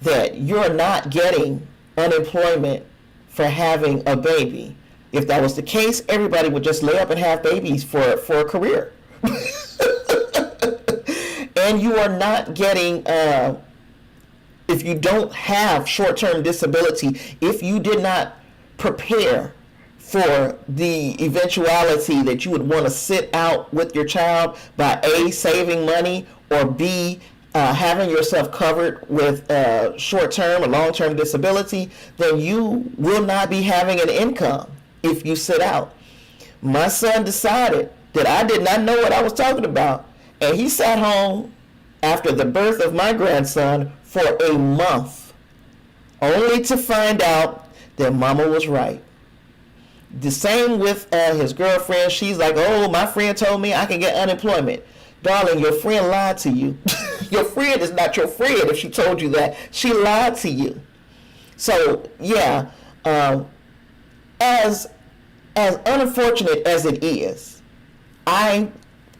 that you're not getting unemployment for having a baby. If that was the case, everybody would just lay up and have babies for a career. and you are not getting, if you don't have short-term disability, if you did not prepare for the eventuality that you would want to sit out with your child by A, saving money, or B, having yourself covered with short-term or long-term disability, then you will not be having an income if you sit out. My son decided that I did not know what I was talking about, and he sat home after the birth of my grandson for a month, only to find out that mama was right. The same with his girlfriend. She's like, oh, my friend told me I can get unemployment. Darling, your friend lied to you. Your friend is not your friend if she told you that. She lied to you. So, yeah, as unfortunate as it is, I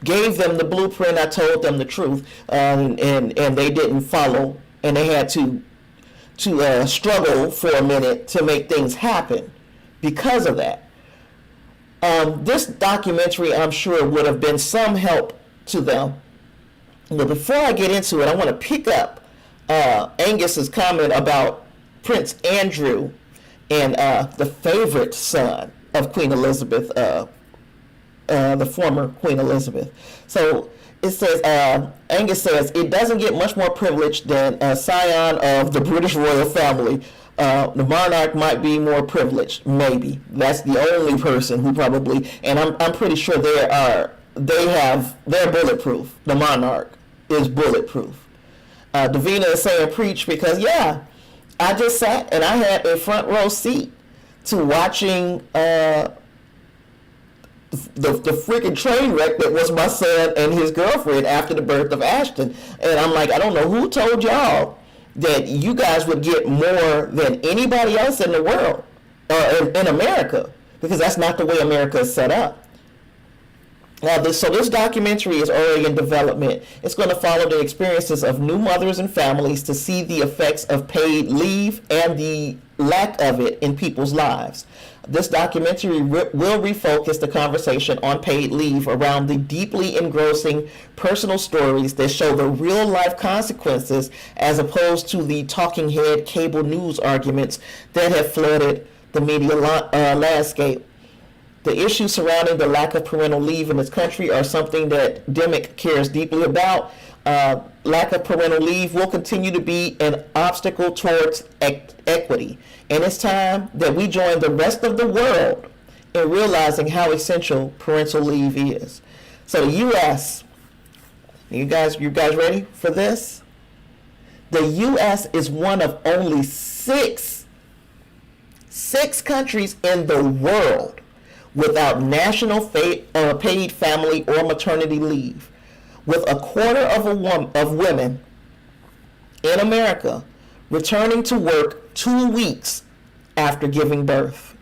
gave them the blueprint. I told them the truth, and they didn't follow, and they had to struggle for a minute to make things happen because of that. This documentary, I'm sure, would have been some help to them. But before I get into it, I want to pick up Angus's comment about Prince Andrew and the favorite son of Queen Elizabeth, the former Queen Elizabeth. So it says, Angus says, it doesn't get much more privileged than a scion of the British royal family. The monarch might be more privileged, maybe. That's the only person who probably, and I'm pretty sure they're bulletproof. The monarch is bulletproof. Davina is saying preach because, yeah, I just sat and I had a front row seat to watching the freaking train wreck that was my son and his girlfriend after the birth of Ashton. And I'm like, I don't know who told y'all that you guys would get more than anybody else in the world, in America, because that's not the way America is set up. So this documentary is already in development. It's going to follow the experiences of new mothers and families to see the effects of paid leave and the lack of it in people's lives. This documentary will refocus the conversation on paid leave around the deeply engrossing personal stories that show the real-life consequences as opposed to the talking head cable news arguments that have flooded the media landscape. The issues surrounding the lack of parental leave in this country are something that Demick cares deeply about. Lack of parental leave will continue to be an obstacle towards equity. And it's time that we join the rest of the world in realizing how essential parental leave is. So the U.S., you guys ready for this? The U.S. is one of only six countries in the world without national paid family or maternity leave, with a quarter of women in America returning to work 2 weeks after giving birth.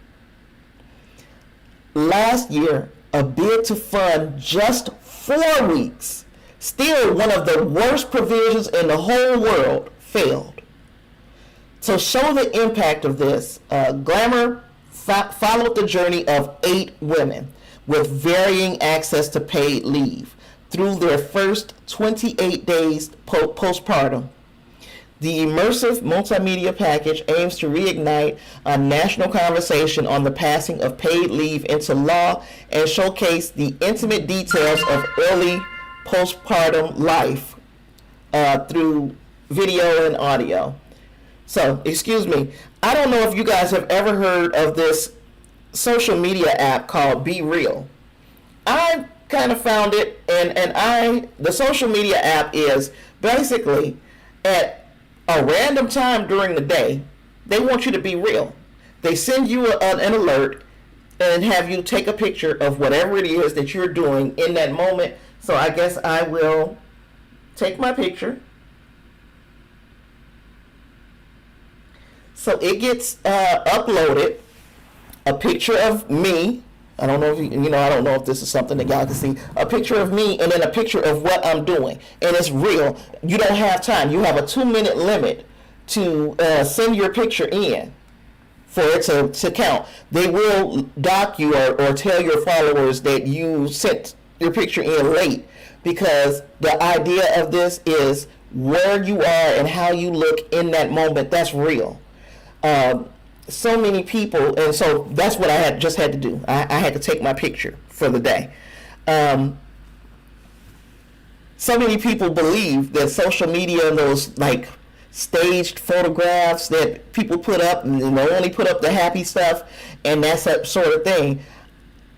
Last year, a bid to fund just 4 weeks, still one of the worst provisions in the whole world, failed. To show the impact of this, Glamour followed the journey of 8 women with varying access to paid leave through their first 28 days postpartum. The immersive multimedia package aims to reignite a national conversation on the passing of paid leave into law and showcase the intimate details of early postpartum life through video and audio. So, excuse me, I don't know if you guys have ever heard of this social media app called Be Real. I kind of found it, and the social media app is basically at a random time during the day, they want you to be real. They send you an alert and have you take a picture of whatever it is that you're doing in that moment. So I guess I will take my picture. So it gets uploaded, a picture of me. I don't know if I don't know if this is something that y'all can see. A picture of me and then a picture of what I'm doing. And it's real. You don't have time. You have a 2-minute limit to send your picture in for it to count. They will dock you or tell your followers that you sent your picture in late. because the idea of this is where you are and how you look in that moment. That's real. So many people, and so that's what I just had to do. I had to take my picture for the day. So many people believe that social media and those like staged photographs that people put up, and they only put up the happy stuff, and that's that sort of thing.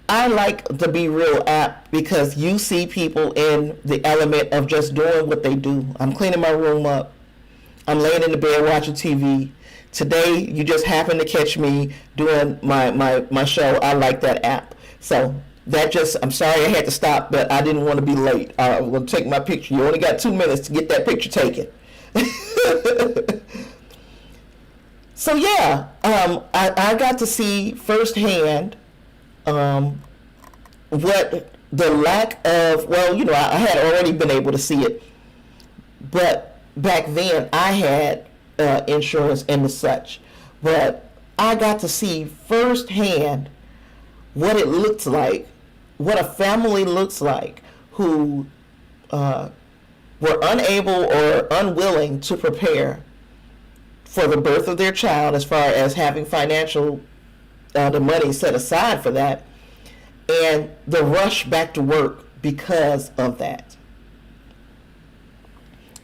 I like the Be Real app because you see people in the element of just doing what they do. I'm cleaning my room up. I'm laying in the bed watching TV. Today, you just happen to catch me doing my show. I like that app. So that just, I'm sorry I had to stop, but I didn't want to be late. I'm going to take my picture. You only got 2 minutes to get that picture taken. So yeah, I got to see firsthand what the lack of, well, you know, I had already been able to see it, but back then I had insurance and the such, but I got to see firsthand what it looks like, what a family looks like who were unable or unwilling to prepare for the birth of their child as far as having financial the money set aside for that, and the rush back to work because of that.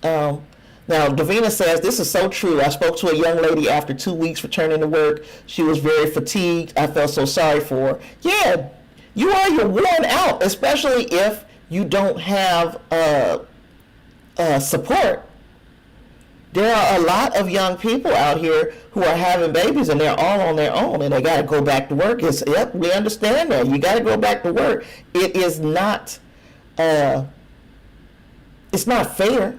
Now, Davina says, this is so true. I spoke to a young lady after 2 weeks returning to work. She was very fatigued. I felt so sorry for her. Yeah, you're worn out, especially if you don't have support. There are a lot of young people out here who are having babies and they're all on their own and they got to go back to work. Yep, we understand that. You got to go back to work. It is not, it's not fair.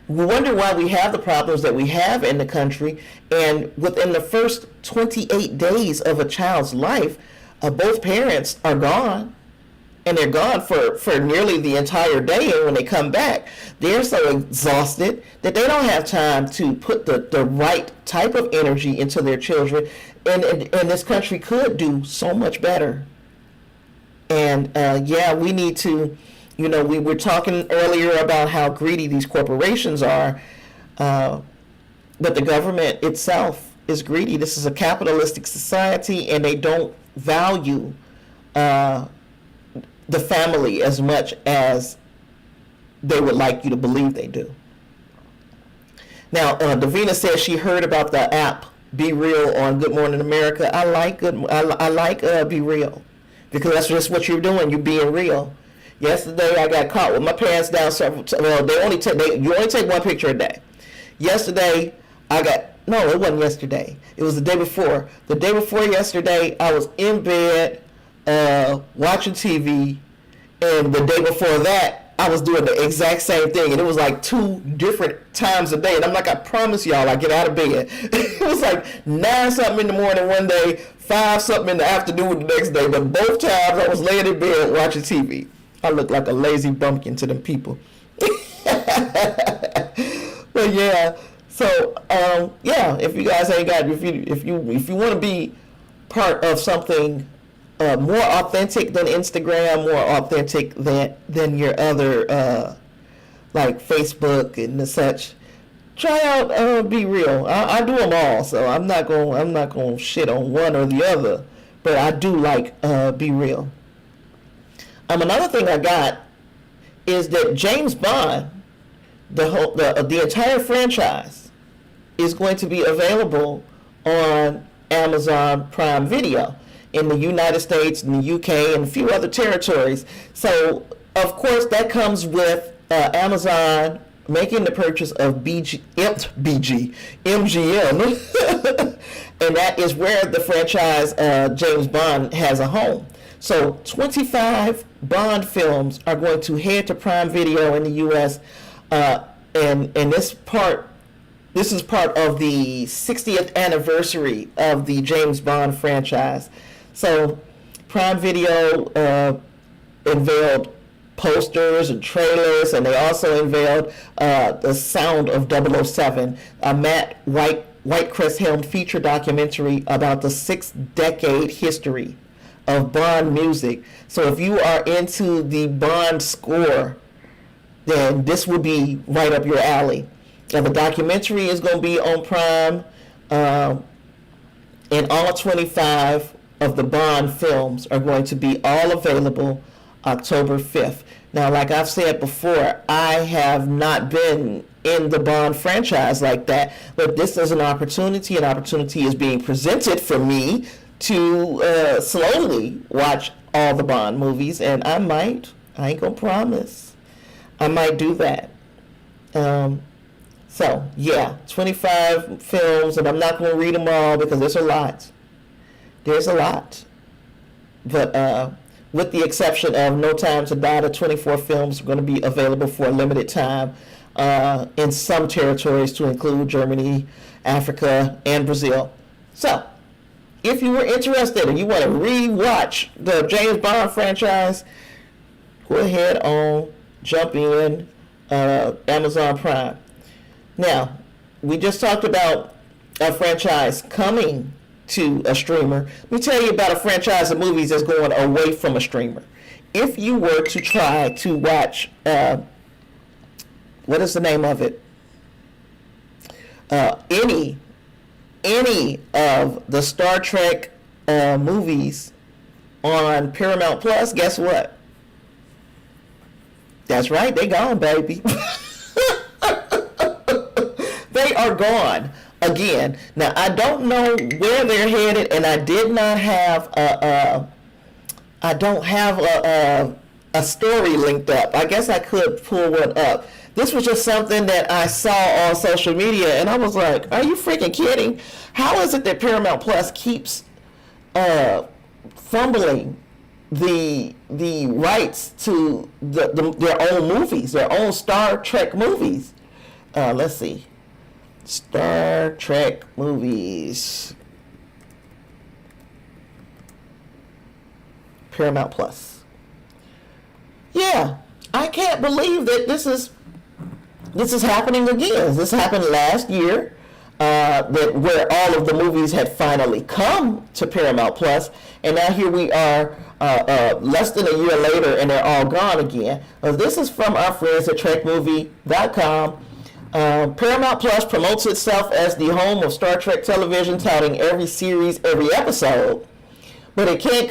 We wonder why we have the problems that we have in the country, and within the first 28 days of a child's life, both parents are gone. And they're gone for nearly the entire day, and when they come back, they're so exhausted that they don't have time to put the right type of energy into their children, and this country could do so much better. And yeah, we need to, you know, we were talking earlier about how greedy these corporations are, but the government itself is greedy. This is a capitalistic society, and they don't value the family as much as they would like you to believe they do. Now, Davina says she heard about the app Be Real on Good Morning America. I like Be Real because that's just what you're doing. You're being real. Yesterday, I got caught with my pants down. Well, you only take one picture a day. Yesterday, no, it wasn't yesterday. It was the day before. The day before yesterday, I was in bed watching TV, and the day before that I was doing the exact same thing, and it was like 2 different times a day, and I'm like, I promise y'all, I get out of bed. It was like 9 something in the morning one day, 5 something in the afternoon the next day, but both times I was laying in bed watching TV. I look like a lazy bumpkin to them people. But yeah, so yeah, if you guys ain't got, if you want to be part of something more authentic than Instagram, more authentic than your other like Facebook and such, try out Be Real. I do them all, so I'm not going to shit on one or the other, but I do like Be Real. Another thing I got is that James Bond, the entire franchise, is going to be available on Amazon Prime Video in the United States and the UK and a few other territories. So, of course, that comes with Amazon making the purchase of MGM, and that is where the franchise James Bond has a home. So 25 Bond films are going to head to Prime Video in the U.S., and this is part of the 60th anniversary of the James Bond franchise. So Prime Video unveiled posters and trailers, and they also unveiled the Sound of 007, a Matt Whitecrest-helmed feature documentary about the 6-decade history of Bond music. So if you are into the Bond score, then this will be right up your alley. Now, the documentary is going to be on Prime, and all 25 of the Bond films are going to be all available October 5th. Now, like I've said before, I have not been in the Bond franchise like that, but this is an opportunity. An opportunity is being presented for me to slowly watch all the Bond movies, and I ain't gonna promise, I might do that. So, yeah, 25 films, and I'm not going to read them all because there's a lot. There's a lot. But with the exception of No Time to Die, the 24 films are going to be available for a limited time in some territories, to include Germany, Africa, and Brazil. So, if you were interested and you want to re-watch the James Bond franchise, go ahead on, jump in Amazon Prime. Now, we just talked about a franchise coming to a streamer. Let me tell you about a franchise of movies that's going away from a streamer. If you were to try to watch, what is the name of it? Any of the Star Trek movies on Paramount Plus, guess what? That's right, they gone, baby. They are gone again. Now, I don't know where they're headed, and I did not have a story linked up. I guess I could pull one up. This was just something that I saw on social media, and I was like, are you freaking kidding? How is it that Paramount Plus keeps fumbling the rights to their own movies, their own Star Trek movies? Let's see. Star Trek movies. Paramount Plus. Yeah, I can't believe that this is happening again. This happened last year, where all of the movies had finally come to Paramount Plus, and now here we are, less than a year later, and they're all gone again. This is from our friends at TrekMovie.com. Paramount Plus promotes itself as the home of Star Trek television, touting every series, every episode. But it can't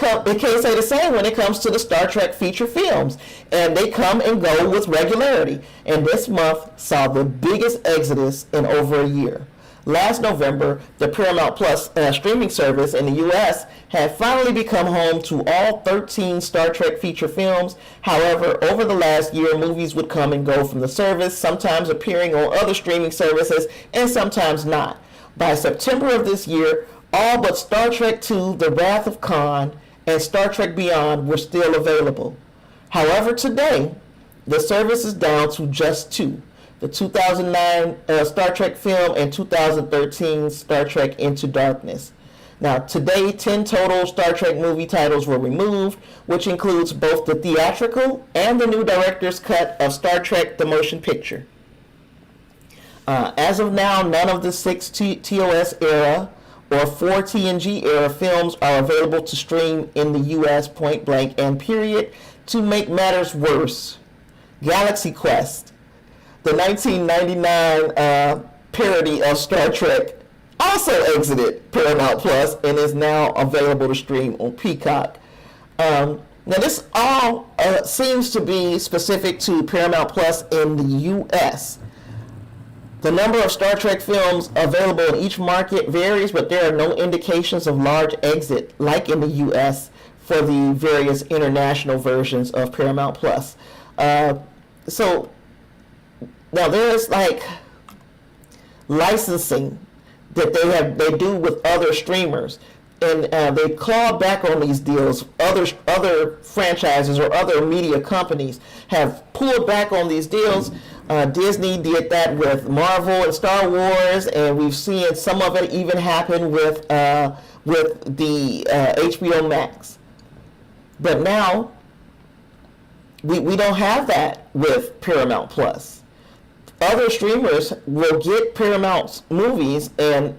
say the same when it comes to the Star Trek feature films, and they come and go with regularity. And this month saw the biggest exodus in over a year. Last November, the Paramount Plus streaming service in the U.S. had finally become home to all 13 Star Trek feature films. However, over the last year, movies would come and go from the service, sometimes appearing on other streaming services and sometimes not. By September of this year, all but Star Trek II, The Wrath of Khan, and Star Trek Beyond were still available. However, today, the service is down to just two: the 2009 Star Trek film and 2013 Star Trek Into Darkness. Now, today, 10 total Star Trek movie titles were removed, which includes both the theatrical and the new director's cut of Star Trek The Motion Picture. As of now, none of the 6 TOS era or 4 TNG era films are available to stream in the U.S. point blank and period. To make matters worse, Galaxy Quest, the 1999 parody of Star Trek, also exited Paramount Plus and is now available to stream on Peacock. Now, this all seems to be specific to Paramount Plus in the U.S. The number of Star Trek films available in each market varies, but there are no indications of large exit like in the U.S. for the various international versions of Paramount Plus. So now there's like licensing that they do with other streamers, and they claw back on these deals. Other franchises or other media companies have pulled back on these deals. Disney did that with Marvel and Star Wars, and we've seen some of it even happen with the HBO Max. But now we don't have that with Paramount Plus. Other streamers will get Paramount's movies, and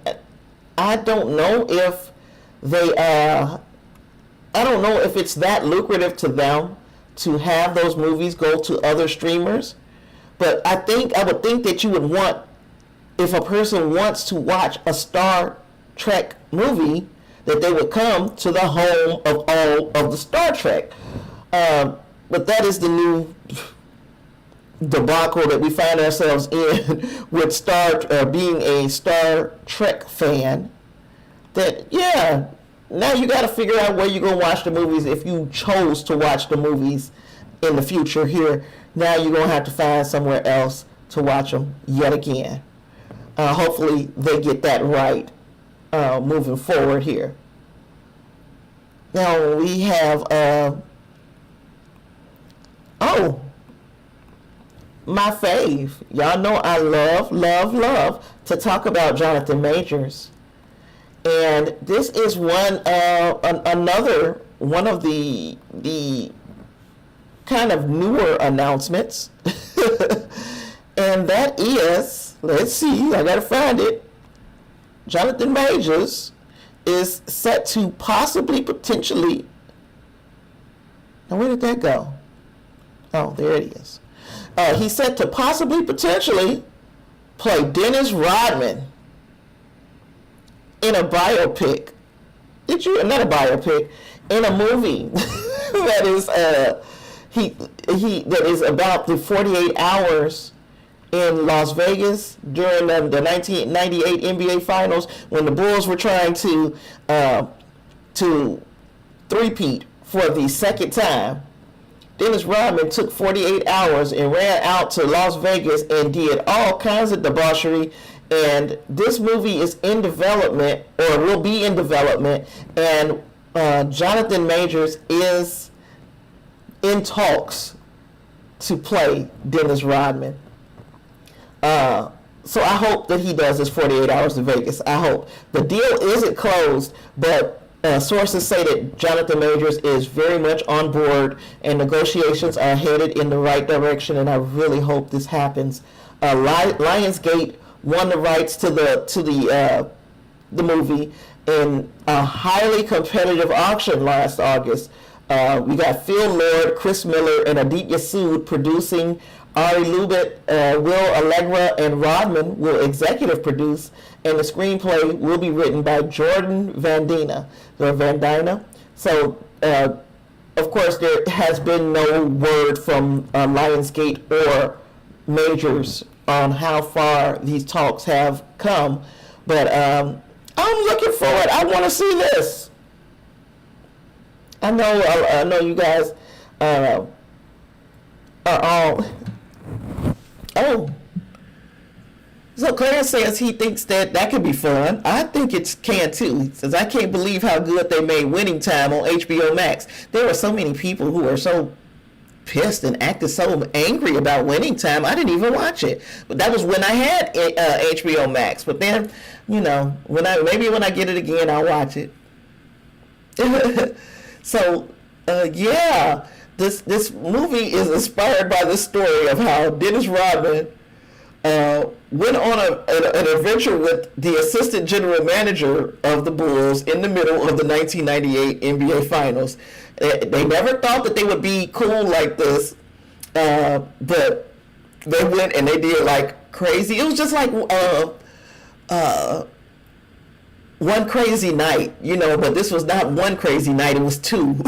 I don't know if they I don't know if it's that lucrative to them to have those movies go to other streamers, but I would think that you would want, if a person wants to watch a Star Trek movie, that they would come to the home of all of the Star Trek. But that is the new debacle that we find ourselves in with being a Star Trek fan. That, yeah, now you got to figure out where you're going to watch the movies if you chose to watch the movies in the future here. Now you're going to have to find somewhere else to watch them yet again. Hopefully they get that right moving forward here. Now we have, my fave. Y'all know I love to talk about Jonathan Majors. And this is another one of the kind of newer announcements. And that is, let's see, I gotta find it. Jonathan Majors is set to potentially, now where did that go? Oh, there it is. He's set to potentially play Dennis Rodman in a biopic. Not a biopic, in a movie that is that is about the 48 hours in Las Vegas during the 1998 NBA Finals when the Bulls were trying to three-peat for the second time. Dennis Rodman took 48 hours and ran out to Las Vegas and did all kinds of debauchery. And this movie is in development, or will be in development, and Jonathan Majors is in talks to play Dennis Rodman. So I hope that he does his 48 hours in Vegas. I hope. The deal isn't closed, but sources say that Jonathan Majors is very much on board and negotiations are headed in the right direction, and I really hope this happens. Lionsgate won the rights to the movie in a highly competitive auction last August. We got Phil Lord, Chris Miller, and Aditya Sood producing. Ari Lubit, Will Allegra, and Rodman will executive produce, and the screenplay will be written by Jordan Van Dyne. So, of course, there has been no word from Lionsgate or Majors on how far these talks have come, but I'm looking forward. I want to see this. I know you guys are all. Oh, so Clarence says he thinks that could be fun. I think it can too. He says, I can't believe how good they made Winning Time on HBO Max. There were so many people who were so pissed and acted so angry about Winning Time. I didn't even watch it. But that was when I had HBO Max. But then, when I get it again, I'll watch it. So, yeah. This movie is inspired by the story of how Dennis Rodman went on an adventure with the assistant general manager of the Bulls in the middle of the 1998 NBA Finals. They never thought that they would be cool like this, but they went and they did like crazy. It was just like one crazy night, but this was not one crazy night, it was two.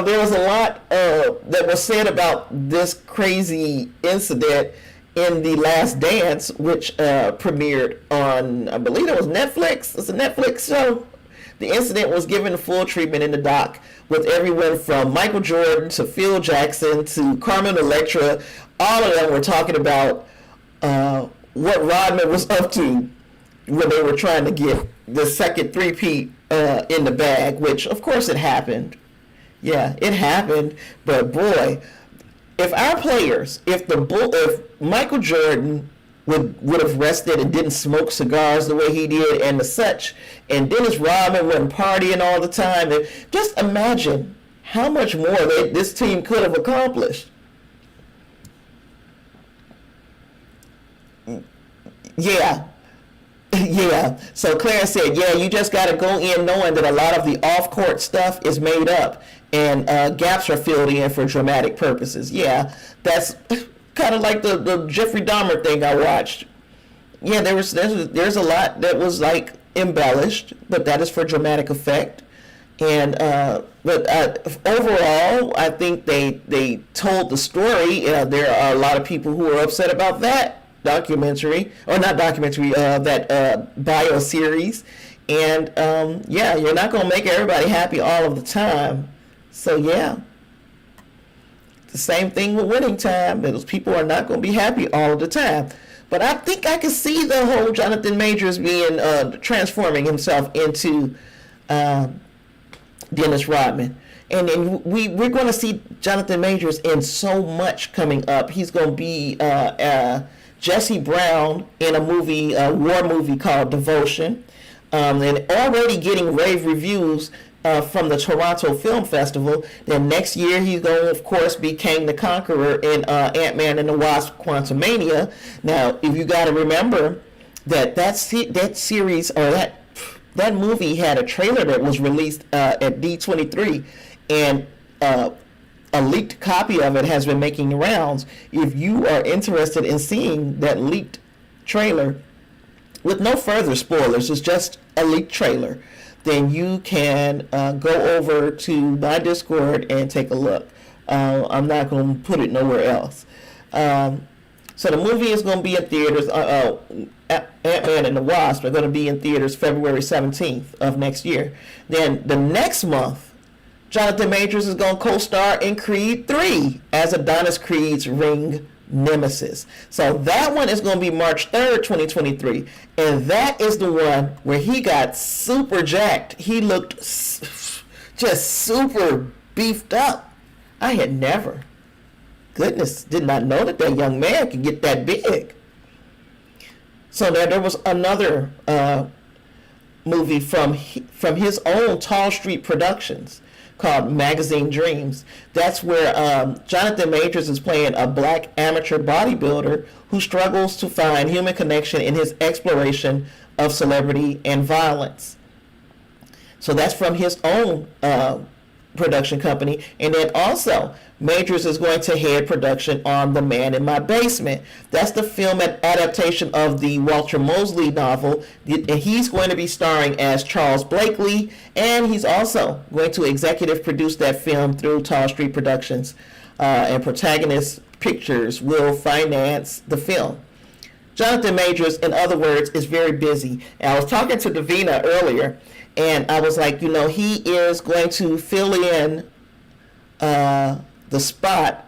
There was a lot that was said about this crazy incident in The Last Dance, which premiered on, I believe it was Netflix. It's a Netflix show. The incident was given full treatment in the doc, with everyone from Michael Jordan to Phil Jackson to Carmen Electra. All of them were talking about what Rodman was up to when they were trying to get the second three-peat in the bag, which of course it happened. Yeah, it happened, but boy, if our players, if Michael Jordan would have rested and didn't smoke cigars the way he did and such, and Dennis Rodman wasn't partying all the time, and just imagine how much more this team could have accomplished. Yeah. Yeah. So Clarence said, yeah, you just got to go in knowing that a lot of the off-court stuff is made up and gaps are filled in for dramatic purposes. Yeah, that's kind of like the Jeffrey Dahmer thing I watched. Yeah, there's a lot that was like embellished, but that is for dramatic effect. And overall, I think they told the story. There are a lot of people who are upset about that documentary, or not documentary, that bio series. And yeah, you're not going to make everybody happy all of the time. So yeah, the same thing with Winning Time. Those people are not going to be happy all of the time. But I think I can see the whole Jonathan Majors being transforming himself into Dennis Rodman. And then we're going to see Jonathan Majors in so much coming up. He's going to be Jesse Brown in a movie, a war movie called Devotion, and already getting rave reviews from the Toronto Film Festival. Then next year he's going to, of course, be Kang the Conqueror in Ant-Man and the Wasp: Quantumania. Now, if you got to remember that series, or that movie had a trailer that was released at D23, and a leaked copy of it has been making the rounds. If you are interested in seeing that leaked trailer, with no further spoilers, it's just a leaked trailer, then you can go over to my Discord and take a look. I'm not going to put it nowhere else. So the movie is going to be in theaters. Ant-Man and the Wasp are going to be in theaters February 17th of next year. Then the next month, Jonathan Majors is going to co-star in Creed 3 as Adonis Creed's ring nemesis. So that one is going to be March 3rd, 2023. And that is the one where he got super jacked. He looked just super beefed up. I had never, did not know that young man could get that big. So there was another movie from his own Tall Street Productions called Magazine Dreams. That's where Jonathan Majors is playing a black amateur bodybuilder who struggles to find human connection in his exploration of celebrity and violence. So that's from his own production company. And then also, Majors is going to head production on The Man in My Basement. That's the film adaptation of the Walter Mosley novel. And he's going to be starring as Charles Blakely, and he's also going to executive produce that film through Tall Street Productions. And Protagonist Pictures will finance the film. Jonathan Majors, in other words, is very busy. And I was talking to Davina earlier, and I was like, he is going to fill in the spot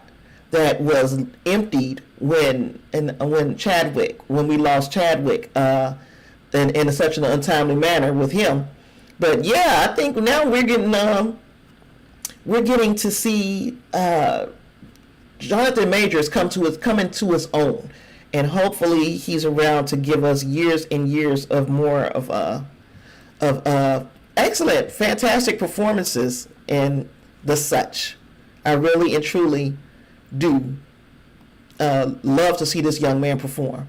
that was emptied when we lost Chadwick in such an untimely manner with him. But yeah, I think now we're getting to see Jonathan Majors coming to his own, and hopefully he's around to give us years and years of more of excellent, fantastic performances in the such. I really and truly do love to see this young man perform.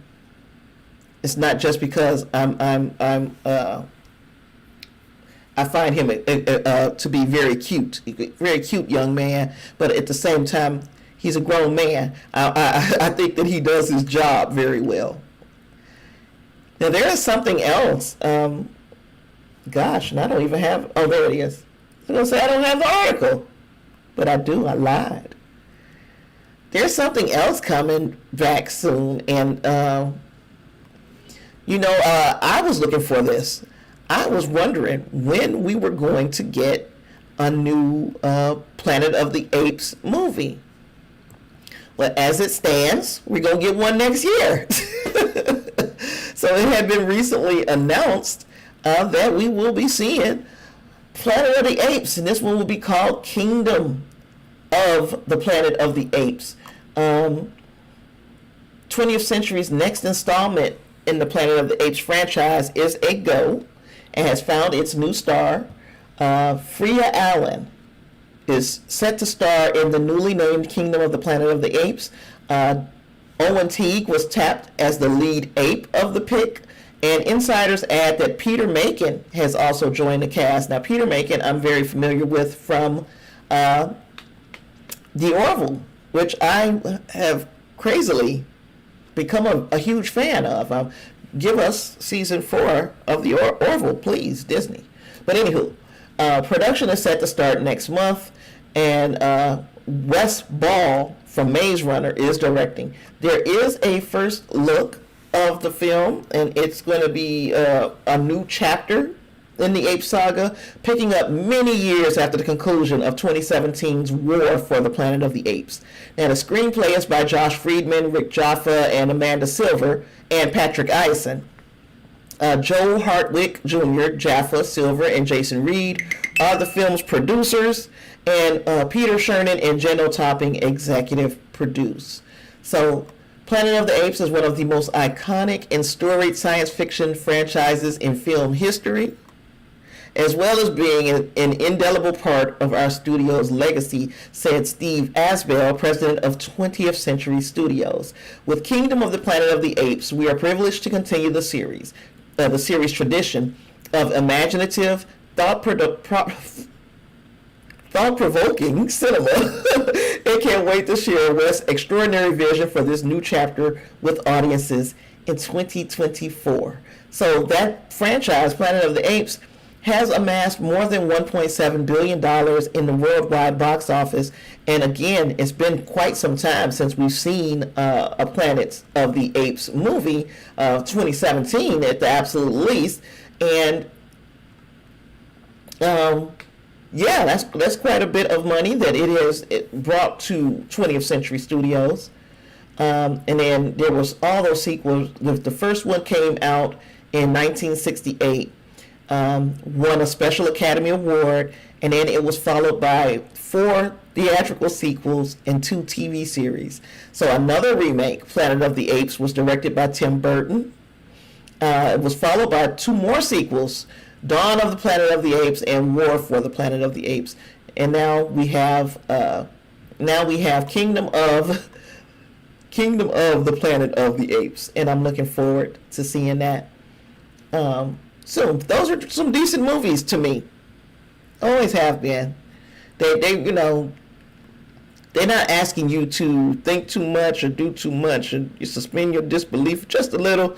It's not just because I find him to be very cute young man, but at the same time, he's a grown man. I think that he does his job very well. Now there is something else. Gosh, and I don't even have. Oh, there it is. I was gonna say I don't have the article. But I do. I lied. There's something else coming back soon, and I was looking for this. I was wondering when we were going to get a new Planet of the Apes movie. Well, as it stands, we're gonna get one next year. So it had been recently announced that we will be seeing Planet of the Apes, and this one will be called Kingdom of the Planet of the Apes. 20th Century's next installment in the Planet of the Apes franchise is a go and has found its new star. Freya Allen is set to star in the newly named Kingdom of the Planet of the Apes. Owen Teague was tapped as the lead ape of the pick, And insiders add that Peter Macon has also joined the cast. Now, Peter Macon I'm very familiar with from The Orville, which I have crazily become a huge fan of. Give us season 4 of The Orville, please, Disney. But anywho, production is set to start next month, and Wes Ball from Maze Runner is directing. There is a first look of the film, and it's going to be a new chapter in the Apes saga, picking up many years after the conclusion of 2017's War for the Planet of the Apes. Now, the screenplay is by Josh Friedman, Rick Jaffa, and Amanda Silver, and Patrick Eisen. Joe Hartwick Jr., Jaffa, Silver, and Jason Reed are the film's producers, and Peter Chernin and Jeno Topping executive produce. So, Planet of the Apes is one of the most iconic and storied science fiction franchises in film history, as well as being an indelible part of our studio's legacy, said Steve Asbell, president of 20th Century Studios. With Kingdom of the Planet of the Apes, we are privileged to continue the series tradition of imaginative, thought-provoking cinema, and can't wait to share West's extraordinary vision for this new chapter with audiences in 2024. So that franchise, Planet of the Apes, has amassed more than $1.7 billion in the worldwide box office. And again, it's been quite some time since we've seen a Planet of the Apes movie, 2017 at the absolute least. And yeah, that's quite a bit of money that it brought to 20th Century Studios. And then there was all those sequels. The first one came out in 1968, won a Special Academy Award, and then it was followed by 4 theatrical sequels and 2 TV series. So another remake, Planet of the Apes, was directed by Tim Burton. It was followed by 2 more sequels, Dawn of the Planet of the Apes and War for the Planet of the Apes. And now we have Kingdom of the Planet of the Apes, and I'm looking forward to seeing that. So those are some decent movies to me. Always have been. They they're not asking you to think too much or do too much, and you suspend your disbelief just a little.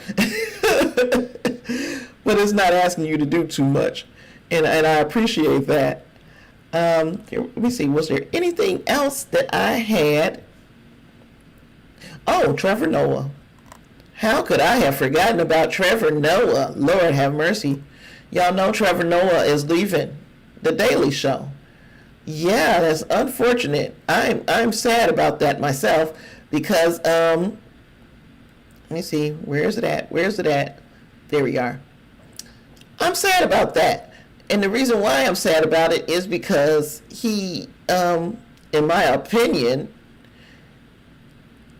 But it's not asking you to do too much, and I appreciate that. Let me see, was there anything else that I had? Oh, Trevor Noah. How could I have forgotten about Trevor Noah? Lord have mercy. Y'all know Trevor Noah is leaving The Daily Show. Yeah, that's unfortunate. I'm sad about that myself because let me see, where's it at? There we are. I'm sad about that. And the reason why I'm sad about it is because he, in my opinion,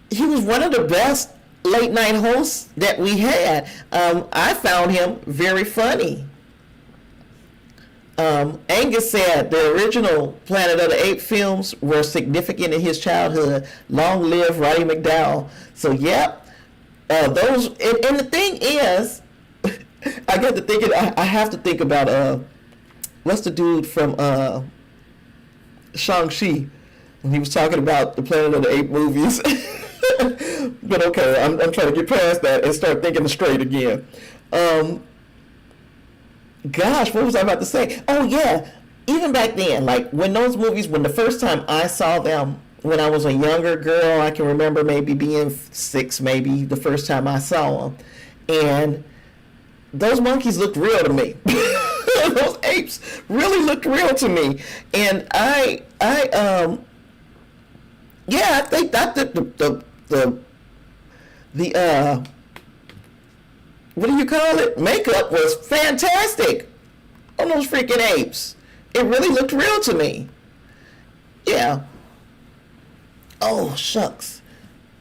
he was one of the best late night hosts that we had. I found him very funny. Angus said the original Planet of the Apes films were significant in his childhood. Long live Roddy McDowell. So, yep. Those, and the thing is, I got to thinking, I have to think about, what's the dude from Shang-Chi, when he was talking about the Planet of the Apes movies. But okay, I'm trying to get past that and start thinking straight again. Gosh, what was I about to say? Oh yeah, even back then, like when those movies, when the first time I saw them, when I was a younger girl, I can remember maybe being 6, maybe the first time I saw them, and those monkeys looked real to me. Those apes really looked real to me, and I think that the what do you call it? Makeup was fantastic on those freaking apes. It really looked real to me. Yeah. Oh shucks.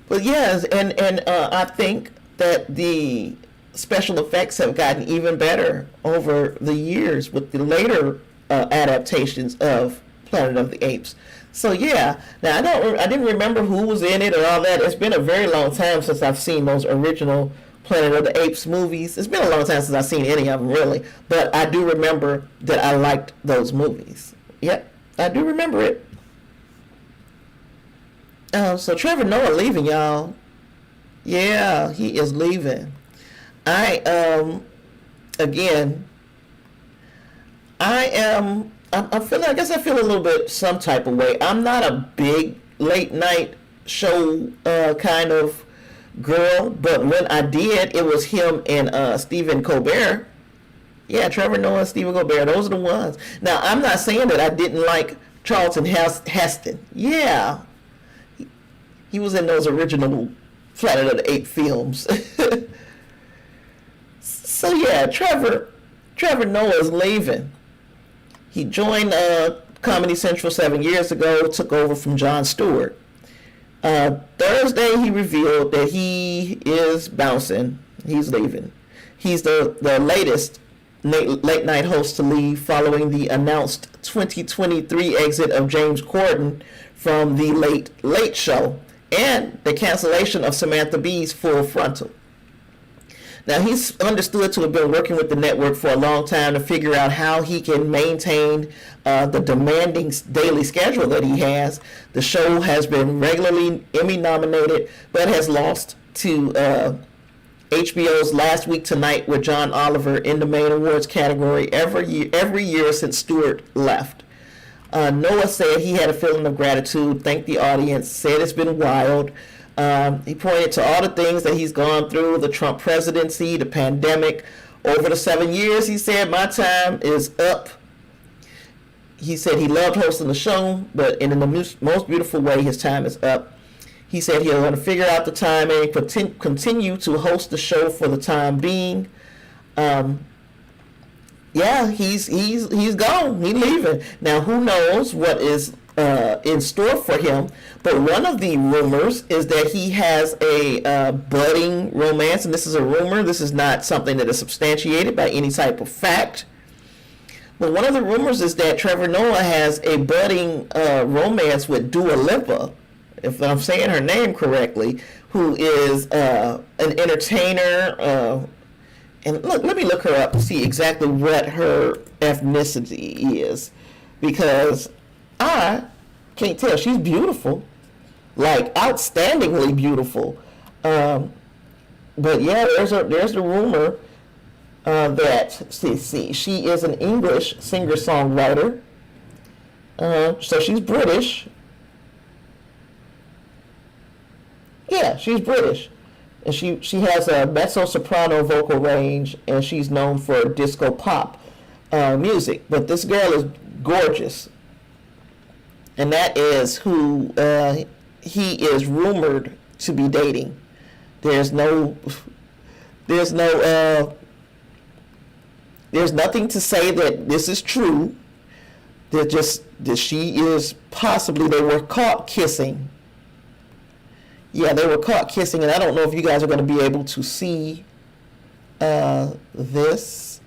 But yes, and I think that the special effects have gotten even better over the years with the later adaptations of Planet of the Apes. So yeah, now I didn't remember who was in it or all that. It's been a very long time since I've seen those original Planet of the Apes movies. It's been a long time since I've seen any of them, really. But I do remember that I liked those movies. Yep, I do remember it. So Trevor Noah leaving, y'all. Yeah, he is leaving. I feeling, I guess I feel a little bit some type of way. I'm not a big late night show kind of girl, but when I did, it was him and Stephen Colbert. Yeah, Trevor Noah and Stephen Colbert, those are the ones. Now, I'm not saying that I didn't like Charlton Heston. Yeah, he was in those original Planet of the Apes films. So yeah, Trevor Noah is leaving. He joined Comedy Central 7 years ago, took over from Jon Stewart. Thursday, he revealed that he is bouncing. He's leaving. He's the latest late night host to leave following the announced 2023 exit of James Corden from the Late Late Show and the cancellation of Samantha Bee's Full Frontal. Now, he's understood to have been working with the network for a long time to figure out how he can maintain the demanding daily schedule that he has. The show has been regularly Emmy nominated, but has lost to HBO's Last Week Tonight with John Oliver in the main awards category every year since Stewart left. Noah said he had a feeling of gratitude, thanked the audience, said it's been wild. He pointed to all the things that he's gone through, the Trump presidency, the pandemic. Over the 7 years, he said, my time is up. He said he loved hosting the show, but in the most beautiful way, his time is up. He said he's going to figure out the time and continue to host the show for the time being. Yeah, he's gone. He's leaving. Now, who knows what is in store for him, but one of the rumors is that he has a budding romance, and this is a rumor. This is not something that is substantiated by any type of fact. But one of the rumors is that Trevor Noah has a budding romance with Dua Lipa, if I'm saying her name correctly, who is an entertainer. And look, let me look her up to see exactly what her ethnicity is, because I can't tell. She's beautiful, like outstandingly beautiful. But yeah, there's the rumor that she is an English singer-songwriter. So she's British. Yeah, she's British, and she has a mezzo-soprano vocal range, and she's known for disco pop music. But this girl is gorgeous. And that is who he is rumored to be dating. There's nothing to say that this is true. That she is possibly, they were caught kissing. Yeah, they were caught kissing, and I don't know if you guys are going to be able to see this.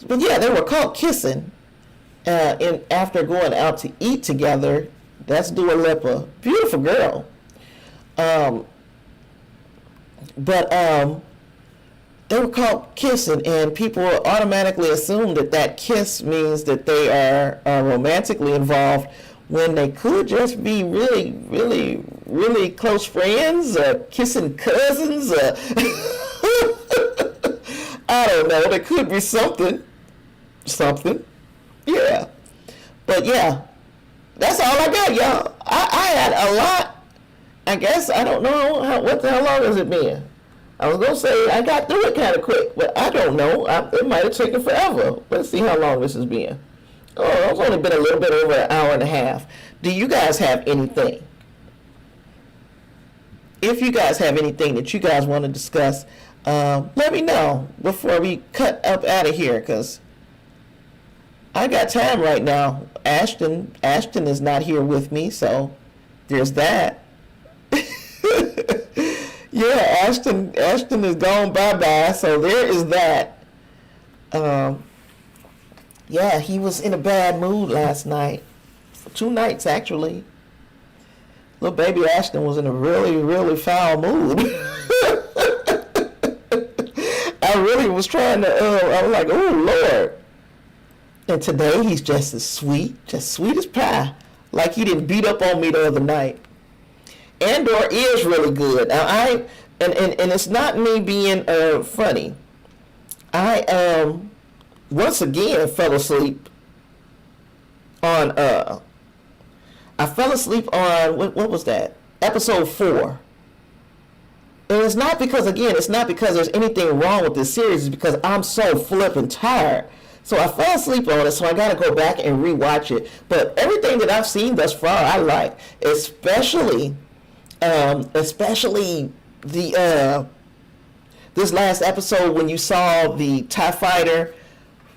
But yeah, they were caught kissing. After going out to eat together. That's Dua Lipa. Beautiful girl. But they were caught kissing, and people automatically assume that kiss means that they are romantically involved, when they could just be really, really, really close friends, kissing cousins. I don't know. There could be something. Yeah. But yeah, that's all I got, y'all. I had a lot. I guess, I don't know, how long has it been? I was going to say I got through it kind of quick, but I don't know. It might have taken forever. Let's see how long this has been. Oh, it's only been a little bit over an hour and a half. Do you guys have anything? If you guys have anything that you guys want to discuss, let me know before we cut up out of here, because I got time right now. Ashton is not here with me, so there's that. Yeah, Ashton is gone bye-bye, so there is that. Yeah, he was in a bad mood last night. For 2 nights, actually. Little baby Ashton was in a really, really foul mood. I really was trying to, I was like, oh, Lord. And today he's just as sweet as pie. Like he didn't beat up on me the other night. Andor is really good. Now and it's not me being funny. I once again fell asleep on what was that? Episode 4. And it's not because there's anything wrong with this series. It's because I'm so flippin' tired. So I fell asleep on it, so I got to go back and rewatch it. But everything that I've seen thus far, I like. Especially the this last episode when you saw the TIE fighter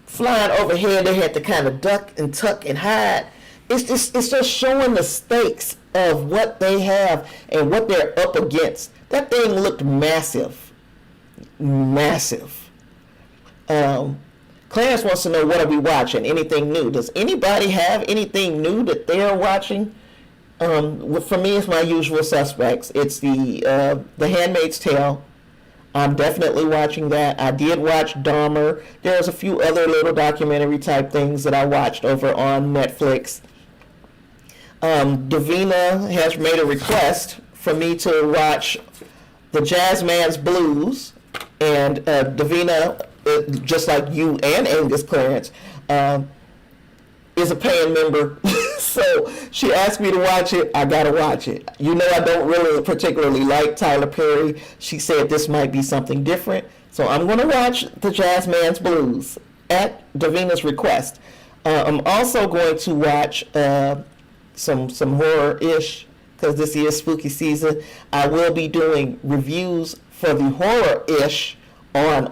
flying overhead. They had to kind of duck and tuck and hide. It's just showing the stakes of what they have and what they're up against. That thing looked massive. Clarence wants to know, what are we watching? Anything new? Does anybody have anything new that they're watching? For me, it's my usual suspects. It's the Handmaid's Tale. I'm definitely watching that. I did watch Dahmer. There's a few other little documentary type things that I watched over on Netflix. Davina has made a request for me to watch The Jazzman's Blues, and Davina, just like you and Angus Clarence, is a paying member. So she asked me to watch it. I gotta watch it. You know, I don't really particularly like Tyler Perry. She said this might be something different. So I'm gonna watch The Jazzman's Blues at Davina's request. I'm also going to watch some horror-ish, because this is spooky season. I will be doing reviews for the horror-ish on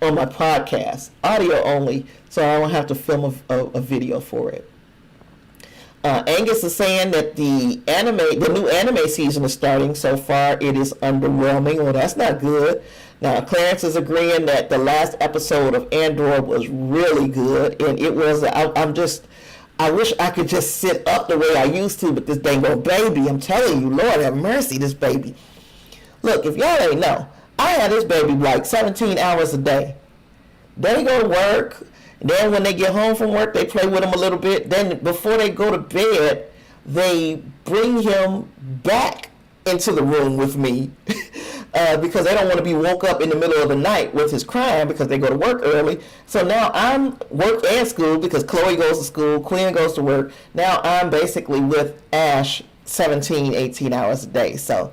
my podcast, audio only, so I don't have to film a video for it. Angus is saying that the new anime season is starting. So far, it is underwhelming. Well, that's not good. Now, Clarence is agreeing that the last episode of Andor was really good, and it was. I wish I could just sit up the way I used to, but this dang old baby, I'm telling you, Lord have mercy, this baby. Look, if y'all ain't know, I had this baby like 17 hours a day. They go to work. Then when they get home from work, they play with him a little bit. Then before they go to bed, they bring him back into the room with me because they don't want to be woke up in the middle of the night with his crying because they go to work early. So now I'm work and school because Chloe goes to school, Quinn goes to work. Now I'm basically with Ash 17, 18 hours a day. So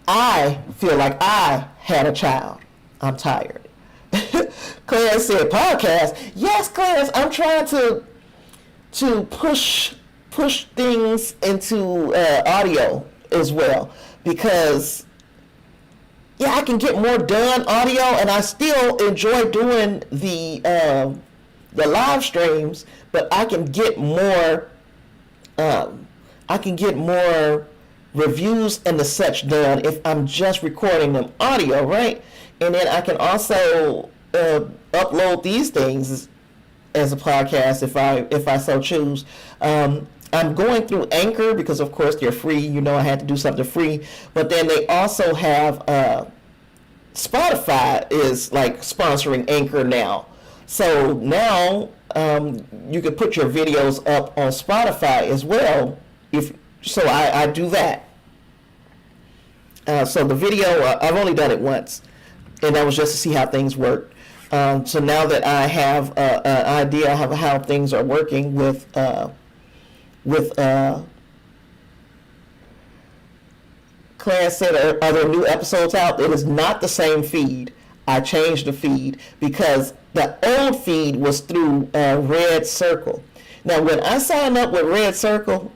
I feel like I had a child. I'm tired. Clarence said podcast. Yes, Clarence, I'm trying to push things into audio as well, because I can get more done audio, and I still enjoy doing the live streams, but I can get more reviews and the such done if I'm just recording them audio, right? And then I can also upload these things as a podcast if I so choose. I'm going through Anchor because, of course, they're free. You know, I had to do something free. But then they also have Spotify is like sponsoring Anchor now. So now you can put your videos up on Spotify as well. So I do that. So the video, I've only done it once, and that was just to see how things work. So now that I have an idea of how things are working with Clarence said, are there new episodes out? It is not the same feed. I changed the feed because the old feed was through Red Circle. Now, when I signed up with Red Circle,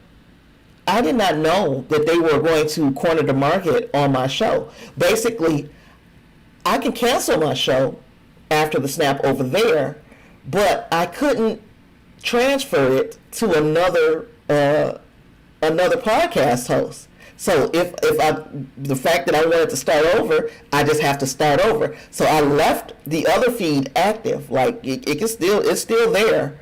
I did not know that they were going to corner the market on my show. Basically, I can cancel my show after the snap over there, but I couldn't transfer it to another podcast host. So if the fact that I wanted to start over, I just have to start over. So I left the other feed active, like it's still there,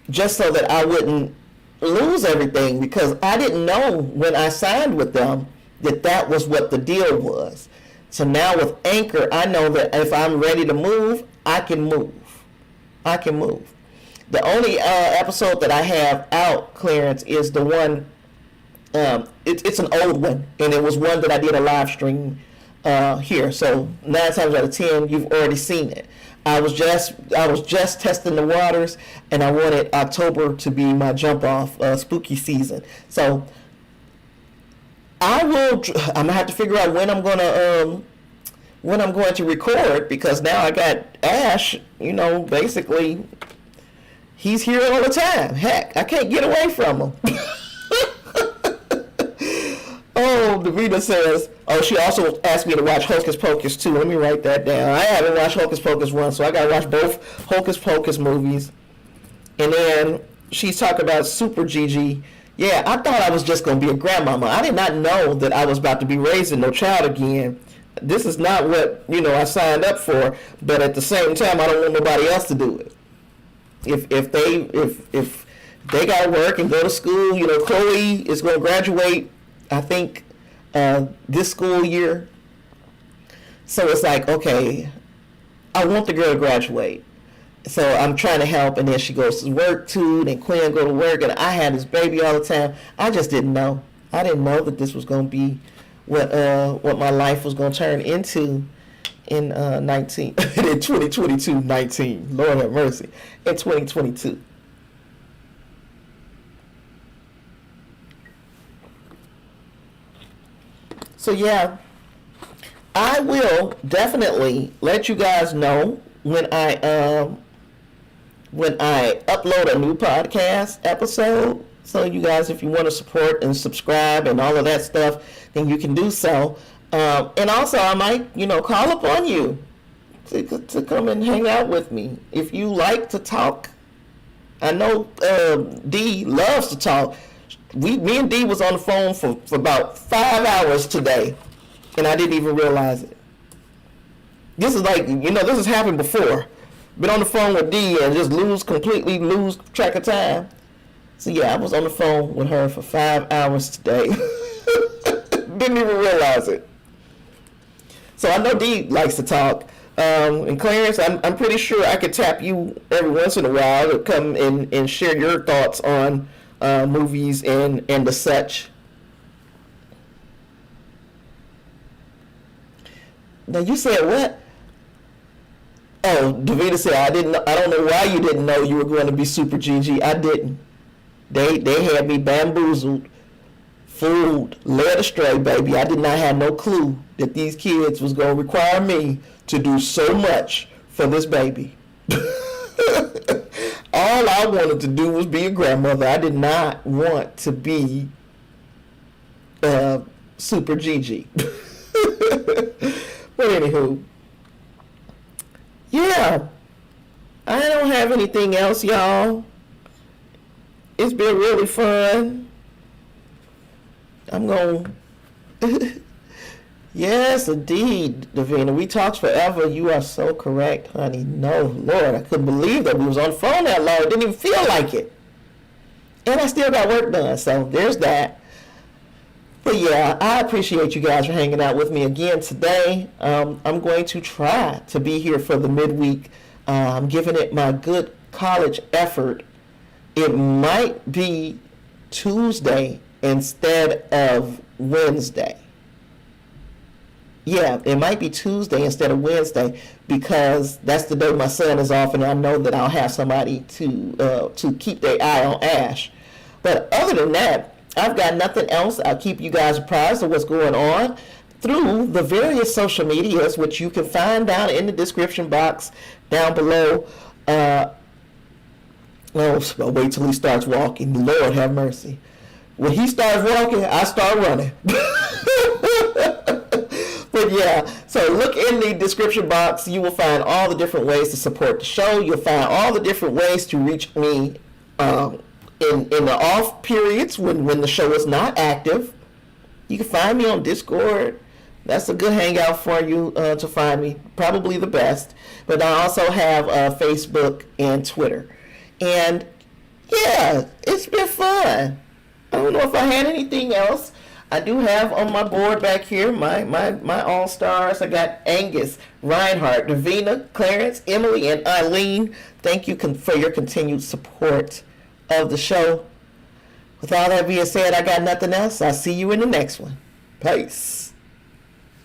just so that I wouldn't lose everything, because I didn't know when I signed with them that was what the deal was. So now with Anchor, I know that if I'm ready to move, I can move. I can move. The only episode that I have out, Clarence, is the one, it's an old one, and it was one that I did a live stream here. So 9 times out of 10, you've already seen it. I was just testing the waters, and I wanted October to be my jump off spooky season. So I'm gonna have to figure out when I'm going to record, because now I got Ash. Basically, he's here all the time. Heck, I can't get away from him. Oh, Davina says, she also asked me to watch Hocus Pocus 2. Let me write that down. I haven't watched Hocus Pocus 1, so I got to watch both Hocus Pocus movies. And then she's talking about Super Gigi. Yeah, I thought I was just going to be a grandmama. I did not know that I was about to be raising no child again. This is not what, I signed up for. But at the same time, I don't want nobody else to do it. If they got to work and go to school, Chloe is going to graduate, I think, this school year. So it's like, okay, I want the girl to graduate. So I'm trying to help, and then she goes to work too, then Quinn go to work, and I had this baby all the time. I just didn't know. I didn't know that this was going to be what my life was going to turn into in 2022, 19. Lord have mercy. In 2022. So yeah, I will definitely let you guys know when I upload a new podcast episode. So you guys, if you want to support and subscribe and all of that stuff, then you can do so. And also, I might, call upon you to come and hang out with me if you like to talk. I know D loves to talk. Me and D was on the phone for about 5 hours today, and I didn't even realize it. This is like, this has happened before. Been on the phone with D and just completely lose track of time. So yeah, I was on the phone with her for 5 hours today. Didn't even realize it. So I know D likes to talk. And Clarence, I'm pretty sure I could tap you every once in a while to come and share your thoughts on movies and the such. Now you said what? Oh, Davina said I don't know why you didn't know you were going to be Super Gigi. I didn't. They had me bamboozled, fooled, led astray, baby. I did not have no clue that these kids was going to require me to do so much for this baby. All I wanted to do was be a grandmother. I did not want to be Super Gigi. But anywho, yeah, I don't have anything else, y'all. It's been really fun. I'm going Yes, indeed, Davina. We talked forever. You are so correct, honey. No, Lord, I couldn't believe that we was on the phone that long. It didn't even feel like it. And I still got work done, so there's that. But yeah, I appreciate you guys for hanging out with me again today. I'm going to try to be here for the midweek. I'm giving it my good college effort. It might be Tuesday instead of Wednesday. Yeah, it might be Tuesday instead of Wednesday because that's the day my son is off, and I know that I'll have somebody to keep their eye on Ash. But other than that, I've got nothing else. I'll keep you guys apprised of what's going on through the various social medias, which you can find down in the description box down below. Wait till he starts walking. Lord have mercy. When he starts walking, I start running. But yeah, so look in the description box. You will find all the different ways to support the show. You'll find all the different ways to reach me in the off periods when the show is not active. You can find me on Discord. That's a good hangout for you to find me. Probably the best. But I also have Facebook and Twitter. And yeah, it's been fun. I don't know if I had anything else. I do have on my board back here my all-stars. I got Angus, Reinhardt, Davina, Clarence, Emily, and Eileen. Thank you for your continued support of the show. With all that being said, I got nothing else. I'll see you in the next one. Peace.